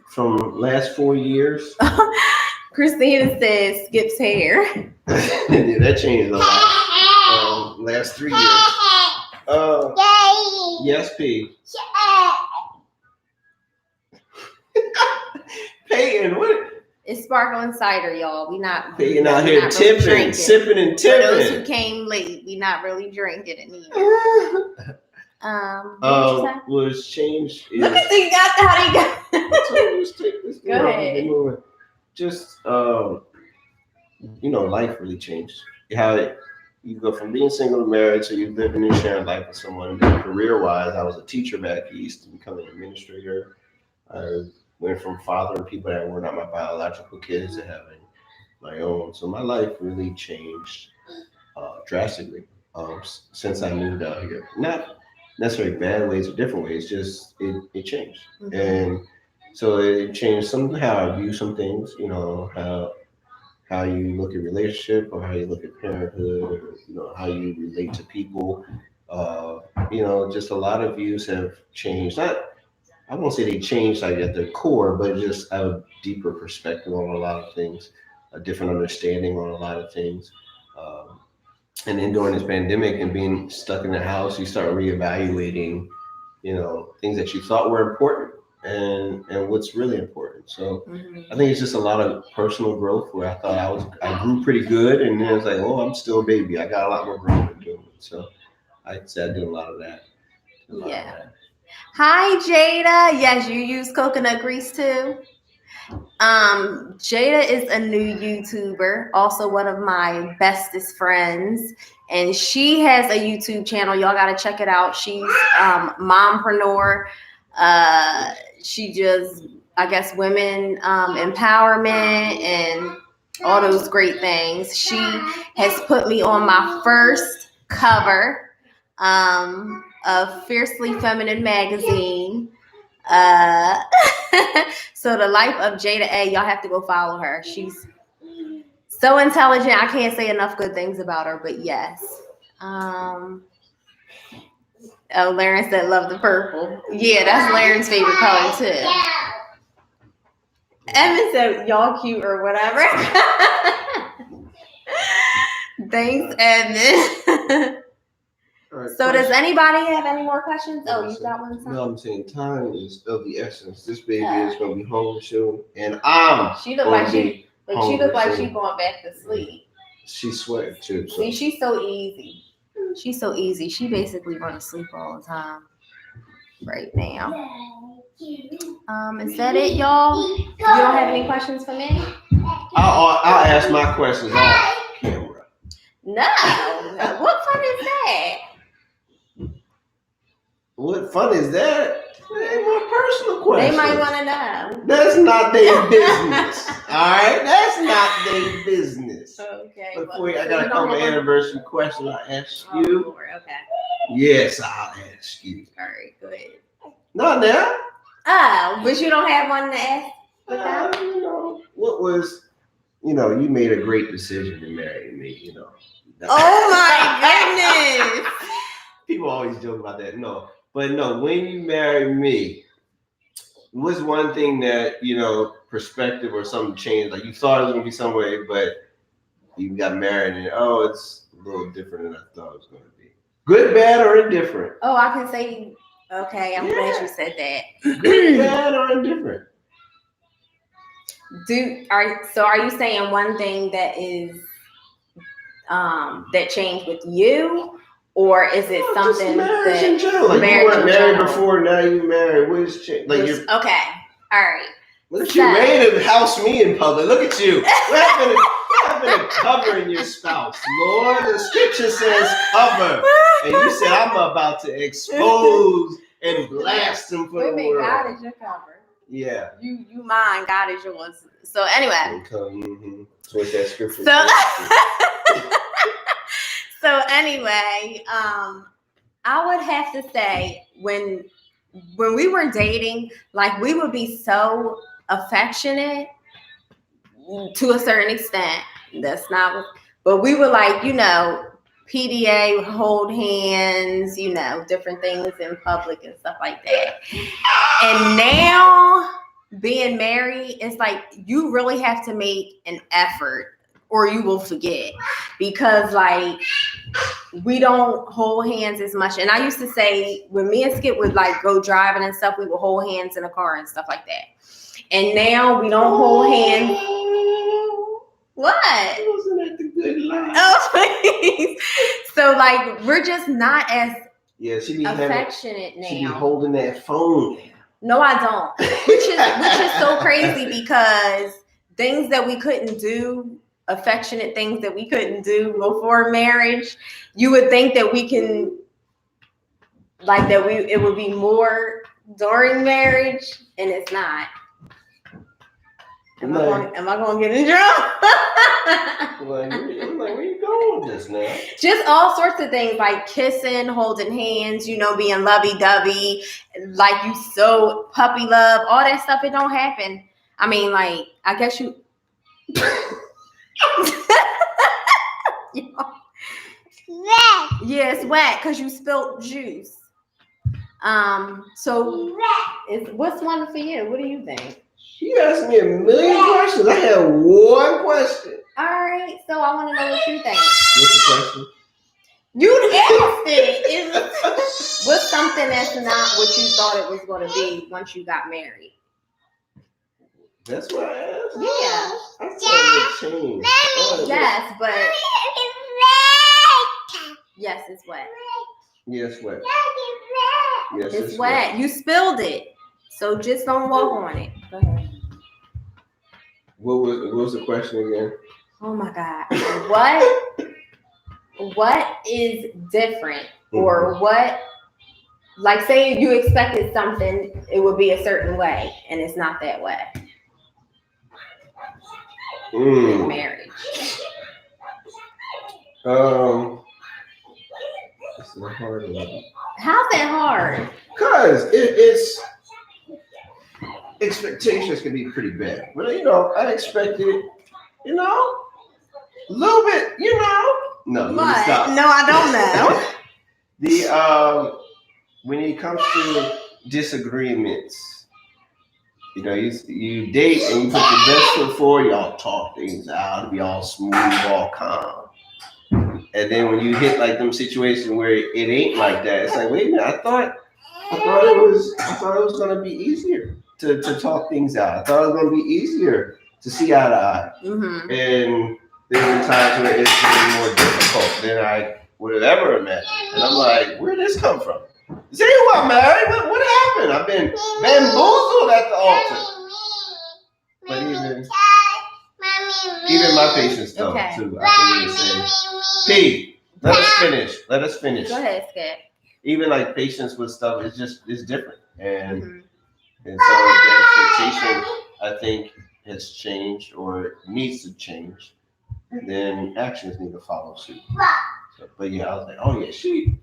from last 4 years. Christina says skips hair. Yeah, that changed a lot. Last 3 years. Yes, P. Peyton, what? It's sparkling cider, y'all. We not Peyton out here tipping, really sipping and tipping. For those who came late, we not really drinking it either. Was changed. Look at you got how you got. Just take this. Go ahead. Just life really changed. How you go from being single to married, so you living and sharing life with someone. Career-wise, I was a teacher back east to become an administrator. I went from fathering people that were not my biological kids to having my own. So my life really changed drastically since I moved out here. Not necessarily bad ways or different ways, just it changed. Mm-hmm. And so it changed how I view some things, how you look at relationship or how you look at parenthood, or, how you relate to people. Just a lot of views have changed. I won't say they changed like at their core, but just have a deeper perspective on a lot of things, a different understanding on a lot of things. And then during this pandemic and being stuck in the house, you start reevaluating, things that you thought were important and what's really important. So I think it's just a lot of personal growth where I thought I grew pretty good, and then it's like, oh, I'm still a baby. I got a lot more growth to do. So I'd say I did a lot of that. Hi, Jada. Yes, you use coconut grease too. Jada is a new YouTuber, also one of my bestest friends, and she has a YouTube channel. Y'all gotta check it out. She's mompreneur. She does, I guess, women empowerment and all those great things. She has put me on my first cover of Fiercely Feminine magazine. So the life of Jada A, y'all have to go follow her. She's so intelligent. I can't say enough good things about her, but yes. Lauren said love the purple. Yeah, that's Lauren's favorite color too. Evan said y'all cute or whatever. Thanks, Evan. Right, so does anybody have any more questions? Oh, you got one? No, I'm saying time is of the essence. This baby is gonna be home soon, and she look like she going back to sleep. She's sweating too. So. See, she's so easy. She's so easy. She basically runs to sleep all the time right now. Is that it, y'all? You don't have any questions for me? I'll ask my questions off camera. No. What fun is that? What fun is that? Ain't my personal question. They might want to know. That's not their business. All right? That's not their business. Okay. Before I got a couple anniversary questions I'll ask you. Lord, okay. Yes, I'll ask you. All right, go ahead. Not now. Oh, but you don't have one to ask? What was, you made a great decision to marry me, Oh my goodness. People always joke about that. No, when you married me, what's one thing that, perspective or something changed? Like you thought it was going to be some way, but you got married and, it's a little different than I thought it was going to be. Good, bad, or indifferent? Oh, I can say, okay, I'm glad you said that. Good, bad, or indifferent? Are you saying one thing that is that changed with you, or is it something marriage that in general? Like you weren't married before, now you married. What is changed? Like you're okay, all right. Look at you ready to house me in public. Look at you. What happened to covering your spouse? Lord, the scripture says cover, and you said I'm about to expose and blast them for the world. God is your cover. Yeah. You mine, God is yours. So anyway. Mm-hmm. So what's that scripture? So anyway, I would have to say when we were dating, like we would be so affectionate to a certain extent. That's not what, but we were like, PDA, hold hands, different things in public and stuff like that. And now being married, it's like you really have to make an effort or you will forget, because like we don't hold hands as much. And I used to say when me and Skip would like go driving and stuff, we would hold hands in a car and stuff like that. And now we don't hold hands. What? Wasn't that the good line? Oh, please. So like we're just not as she be affectionate now. She be holding that phone. No, I don't. Which is so crazy, because things that we couldn't do, affectionate things that we couldn't do before marriage, you would think that we can, like that it would be more during marriage, and it's not. Am I going to get in trouble? I'm like, where you going with this now? Just all sorts of things like kissing, holding hands, being lovey-dovey, like you so puppy love, all that stuff. It don't happen. I mean, like, I guess you. Yeah, it's wet because you spilled juice. So what's one for you? What do you think? She asked me a million questions. I had one question. All right, so I want to know what you think. What's the question? You asked it. What's something that's not what you thought it was going to be once you got married? That's what I asked. Yeah. I thought it changed. Yes, but yes, it's wet. Yes, wet. Yes, it's wet. You spilled it, so just don't walk on it. Go ahead. What was the question again? Oh my God! What is different, or what? Like, say you expected something, it would be a certain way, and it's not that way. In marriage. It's a hard one. How's that hard? Because it's expectations can be pretty bad. But I expected, a little bit, No, let me stop. No, I don't know. When it comes to disagreements, you date and you put your best foot forward, y'all talk things out, to be all smooth, all calm. And then when you hit like them situations where it ain't like that, it's like, wait a minute, I thought it was gonna be easier to talk things out. I thought it was gonna be easier to see eye to eye. Mm-hmm. And there's been times where it's been more difficult than I would have ever imagined. And I'm like, where did this come from? Say what, Mary? What happened? I've been bamboozled at the altar. But even my patience though, too. I can even say, Pete, let us finish. Go ahead, Skip. Even like patience with stuff is different. And and so the expectation, I think, has changed or needs to change. And then actions need to follow suit. So, but yeah, I was like, oh yeah, she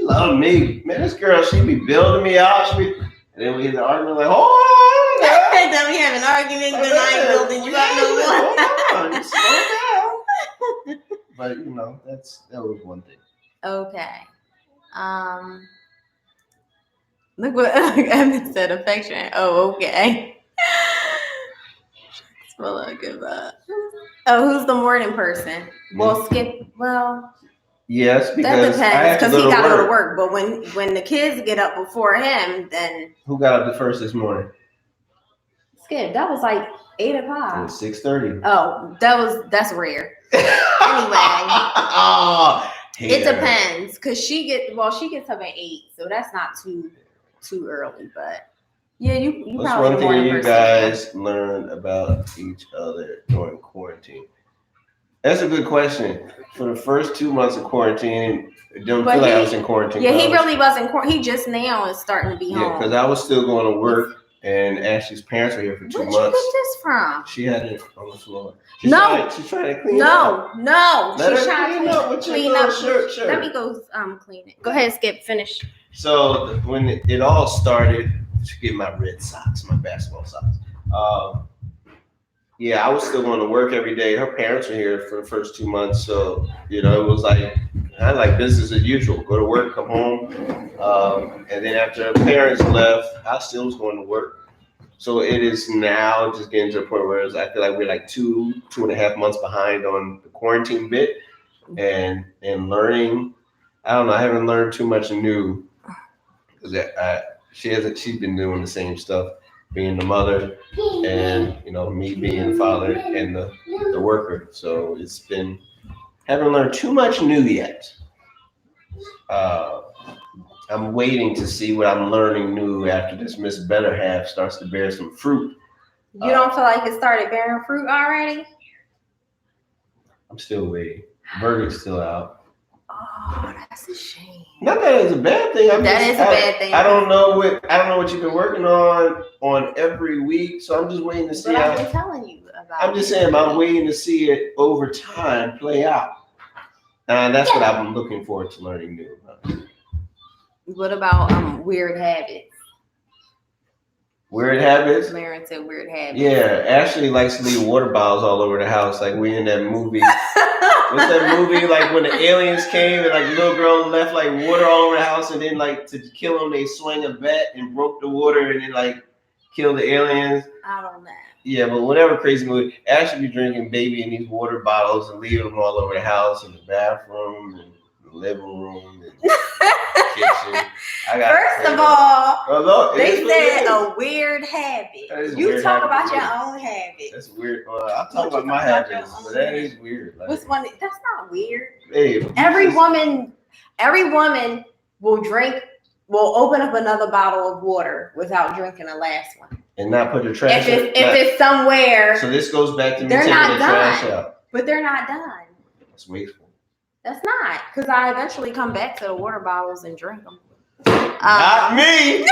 loved me. Man, this girl, she be building me out. And then we hit the argument like, oh, yeah. Then we have an argument, but I ain't building you out no more. Slow down. But that was one thing. Okay. Look what Evan said, affection. Oh, okay. Give up. Oh, who's the morning person? Well, Skip. Well, yes, because that depends, because he got to go to work. But when the kids get up before him, then who got up the first this morning? Skip. That was like 8 o'clock. It was 6:30. Oh, that's rare. Anyway, it depends, because she gets up at 8, so that's not too early. But yeah, you What's probably one thing you guys learned about each other during quarantine? That's a good question. For the first 2 months of quarantine, it don't feel like I was in quarantine. Yeah, he really wasn't quarantine. He just now is starting to be home. Yeah, because I was still going to work, and Ashley's parents were here for 2 months. Where'd you get this from? She had it on the floor. She's trying to clean it up. No. She's trying to clean up. Sure. Let me go clean it. Go ahead, Skip. Finish. So when it all started, to get my red socks, my basketball socks. I was still going to work every day. Her parents were here for the first 2 months, so it was like I like business as usual. Go to work, come home, and then after parents left, I still was going to work. So it is now just getting to a point where I feel like we're like 2.5 months behind on the quarantine bit, and learning. I don't know. I haven't learned too much new because she's been doing the same stuff, being the mother, and me being the father and the worker. So it's been haven't learned too much new yet. Uh, I'm waiting to see what I'm learning new after this Miss Better Half starts to bear some fruit. You don't feel like it started bearing fruit already? I'm still waiting. Burger's still out. Oh, that's a shame. Not that it's a bad thing. That is a bad thing. I don't know what you've been working on every week. So I'm just waiting to see. But I've been telling you about. I'm just saying I'm waiting to see it over time play out. And that's what I'm looking forward to learning new about. What about weird habits? Weird habits? Laren said weird habits. Yeah, Ashley likes to leave water bottles all over the house, like we in that movie. What's that movie? Like when the aliens came and like the little girl left like water all over the house, and then like to kill them, they swung a bat and broke the water, and then like killed the aliens. I don't know. Yeah, but whatever crazy movie. Ashley be drinking baby in these water bottles and leaving them all over the house, in the bathroom and the living room and the kitchen. First of all, they said a weird habit. You talk about your own habits. That's weird. I'll talk about my habits, but that is weird. Like, what's one? That's not weird. Hey, every woman will open up another bottle of water without drinking the last one. And not put the trash out. If it's somewhere. So this goes back to me taking the trash out. But they're not done. That's wasteful. That's not. Because I eventually come back to the water bottles and drink them. Not me.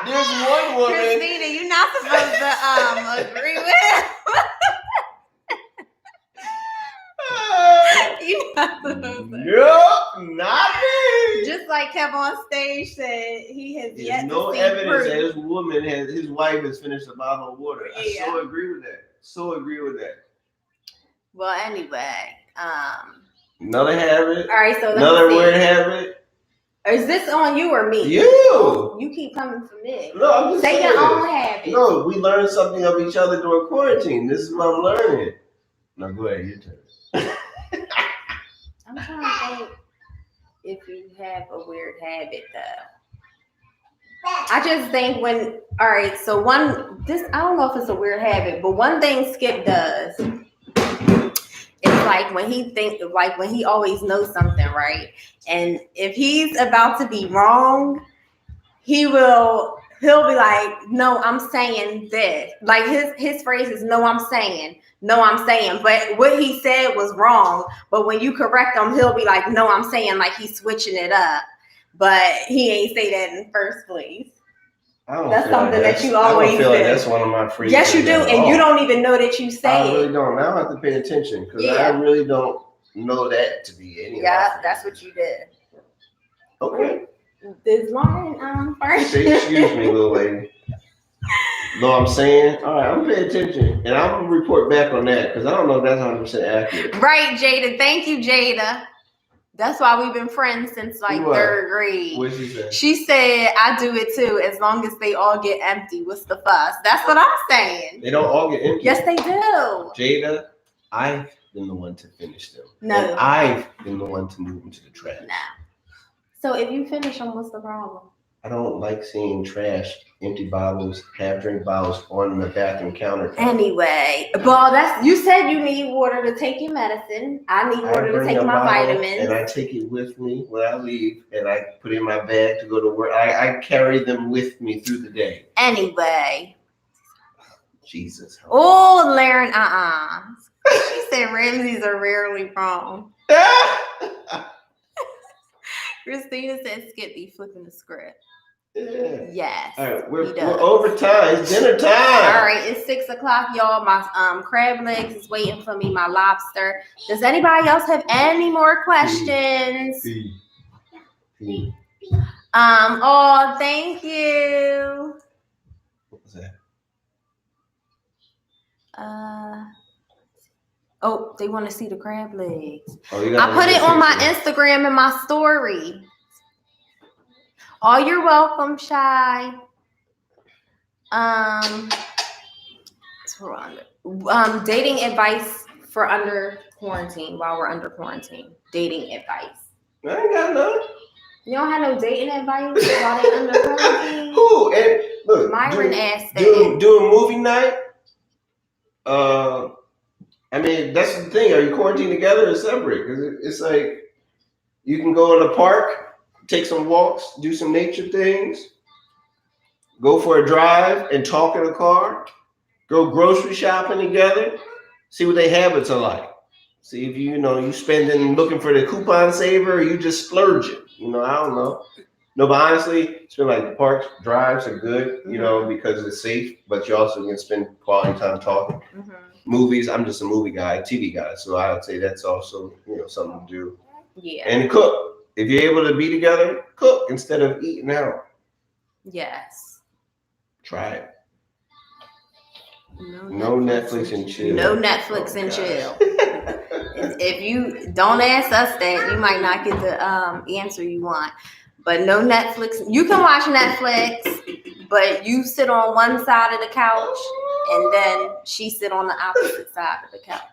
There's one woman. Christina, you're not supposed to agree with. You're not supposed to. No, not me. Just like Kevin on stage said, he has There's yet no to see evidence proof. that his wife has finished a bottle of water. Yeah. I so agree with that. Well, anyway, another habit. All right, so another weird habit. Is this on you or me? You. You keep coming for me. No, I'm just saying. Say your own habit. No, we learned something of each other during quarantine. This is what I'm learning. Now go ahead, your turn. I'm trying to think if you have a weird habit though. I just think I don't know if it's a weird habit, but one thing Skip does is like when he always knows something, right? And if he's about to be wrong, he'll be like, no, I'm saying this. Like his phrase is no, I'm saying. But what he said was wrong. But when you correct him, he'll be like, no, I'm saying, like he's switching it up. But he ain't say that in the first place. That's something that you always do. I don't feel like that's one of my phrases. Yes, you do. And you don't even know that you say it. I really don't. Now I have to pay attention because I really don't know that to be any. Yeah, that's what you did. Okay. Is Lauren first? Excuse me, little lady. Know what I'm saying? All right, I'm paying attention, and I'm gonna report back on that because I don't know if that's 100% accurate. Right, Jada. Thank you, Jada. That's why we've been friends since third grade. What she say? She said, "I do it too, as long as they all get empty. What's the fuss?" That's what I'm saying. They don't all get empty. Yes, they do. Jada, I've been the one to finish them. No, and I've been the one to move them to the trash. No. So if you finish them, what's the problem? I don't like seeing trash, empty bottles, half-drink bottles on the bathroom counter. Anyway, well, you said you need water to take your medicine. I need water to take my vitamins. And I take it with me when I leave, and I put it in my bag to go to work. I carry them with me through the day. Anyway. Jesus. Oh, Laren, She said Ramsey's are rarely wrong. Christina said Skip be flipping the script. Yeah. Yes. All right, we're over time. It's dinner time. All right, it's 6:00, y'all. My crab legs is waiting for me. My lobster. Does anybody else have any more questions? Oh, thank you. What was that? Oh, they want to see the crab legs. Oh, you I put it on my Instagram and my story. Oh, you're welcome, Shy. Dating advice for under quarantine, while we're under quarantine. Dating advice. I ain't got none. You don't have no dating advice while they under quarantine? Who? And look, Myron asked that. Doing movie night. I mean, that's the thing. Are you quarantined together or separate? Because it's like you can go in the park, take some walks, do some nature things, go for a drive and talk in the car, go grocery shopping together, see what their habits are like. See if you spending looking for the coupon saver or you just splurging. I don't know. No, but honestly, it's been like the park drives are good, because it's safe, but you also can spend quality time talking. Mm-hmm. Movies, I'm just a movie guy, TV guy, so I would say that's also, something to do. Yeah. And cook. If you're able to be together, cook instead of eating out. Yes. Try it. No Netflix and chill. No Netflix and chill. If you don't ask us that, you might not get the answer you want. But no Netflix. You can watch Netflix, but you sit on one side of the couch, and then she sit on the opposite side of the couch.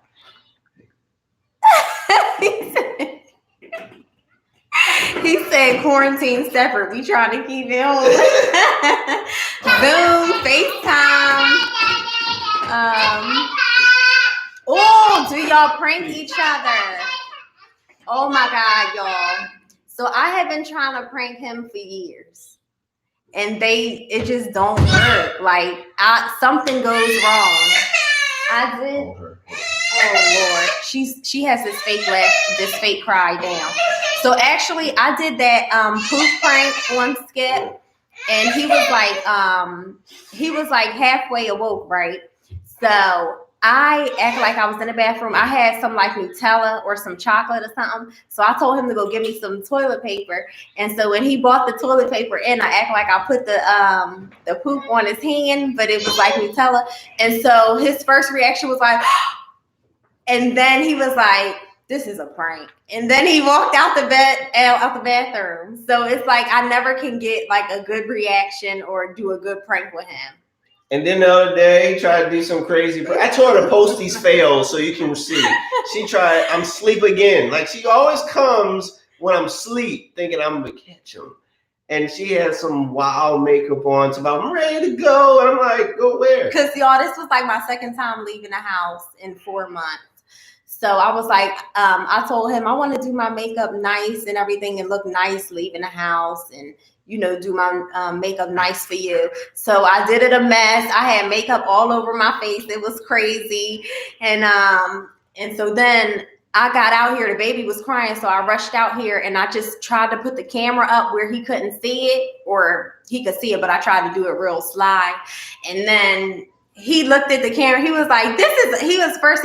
He said quarantine separate. We trying to keep it on. Zoom, FaceTime. Oh, do y'all prank each other? Oh my God, y'all. So I have been trying to prank him for years. And it just don't work. Like something goes wrong. I did. Oh Lord. She has this fake laugh, this fake cry down. So actually I did that poop prank on Skip, and he was like halfway awoke, right? So I acted like I was in the bathroom. I had some like Nutella or some chocolate or something. So I told him to go get me some toilet paper. And so when he bought the toilet paper in, I act like I put the poop on his hand, but it was like Nutella. And so his first reaction was like, and then he was like, this is a prank. And then he walked out the bathroom. So it's like I never can get like a good reaction or do a good prank with him. And then the other day, he tried to do some crazy. I told her to post these fails so you can see. She tried, I'm asleep again. Like, she always comes when I'm asleep thinking I'm going to catch him. And she had some wild makeup on. So I'm ready to go. And I'm like, go where? Because, y'all, this was like my second time leaving the house in 4 months. So I was like, I told him I want to do my makeup nice and everything and look nice leaving the house and, do my makeup nice for you. So I did it a mess. I had makeup all over my face. It was crazy. And so then I got out here. The baby was crying. So I rushed out here and I just tried to put the camera up where he couldn't see it, or he could see it, but I tried to do it real sly. And then he looked at the camera. He was like, he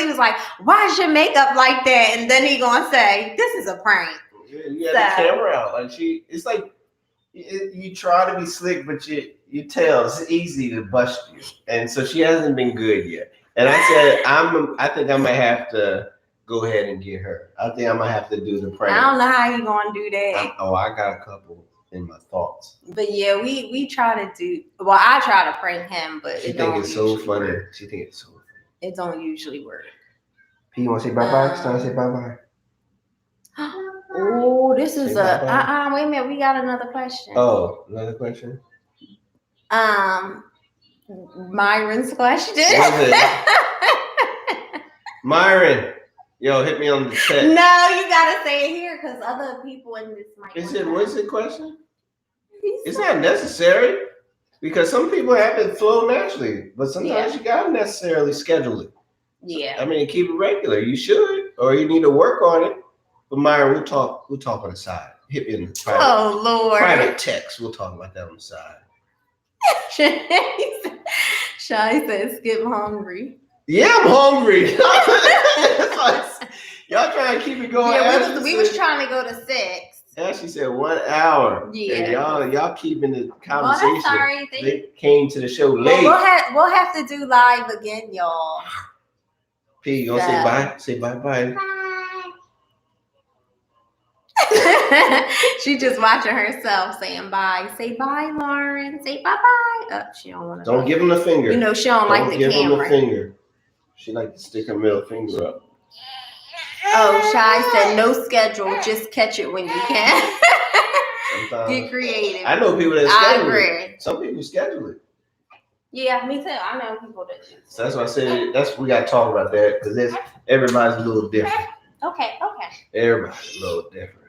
was like, why is your makeup like that? And then he gonna say, this is a prank. Yeah, you had the camera out. Like it's like, you try to be slick, but you tell it's easy to bust you. And so she hasn't been good yet. And I said, I think I might have to go ahead and get her. I think I might have to do the prank. I don't know how you gonna do that. I got a couple in my thoughts. But yeah, we try to do. Well, I try to prank him, but she think it's so funny. She think it's so funny. It don't usually work. P, you want to say bye-bye? It's time to say bye-bye. Oh, this is wait a minute, we got another question. Oh, another question? Myron's question. Myron, yo, hit me on the text. No, you gotta say it here because other people in this mic. What's the question? It's not necessary because some people have it flow naturally, but sometimes you gotta necessarily schedule it. Yeah. I mean, keep it regular. You should, or you need to work on it. But Myra, we'll talk on the side. Hit me in the private text. We'll talk about that on the side. Shy says, Skip hungry. Yeah, I'm hungry. Y'all trying to keep it going. Yeah, we was trying to go to 6. Ashley said 1 hour. Yeah. And y'all keeping the conversation. Well, sorry. They came to the show late. We'll have to do live again, y'all. P, you gonna say bye? Say bye. She just watching herself saying bye. Say bye, Lauren. Say bye. Oh, she don't want to. Don't give him the finger. You know she don't like the give camera. Him the finger. She like to stick her middle finger up. Oh, Shy said no schedule. Just catch it when you can. Sometimes Get creative. I know people that schedule it. Some people schedule it. Yeah, me too. I know people that do. So that's why I said we gotta talk about that because everybody's a little different. Okay. Everybody's a little different.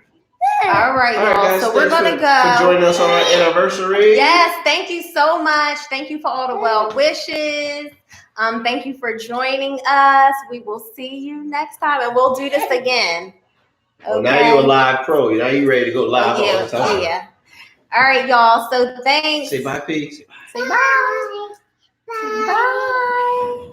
All right, y'all. Guys, so we're gonna go. For joining us on our anniversary. Yes, thank you so much. Thank you for all the well wishes. Thank you for joining us. We will see you next time, and we'll do this again. Okay? Well, now you're a live pro. Now you ready to go live all the time. Yeah. All right, y'all. So thanks. Say bye, P. Say bye. Bye.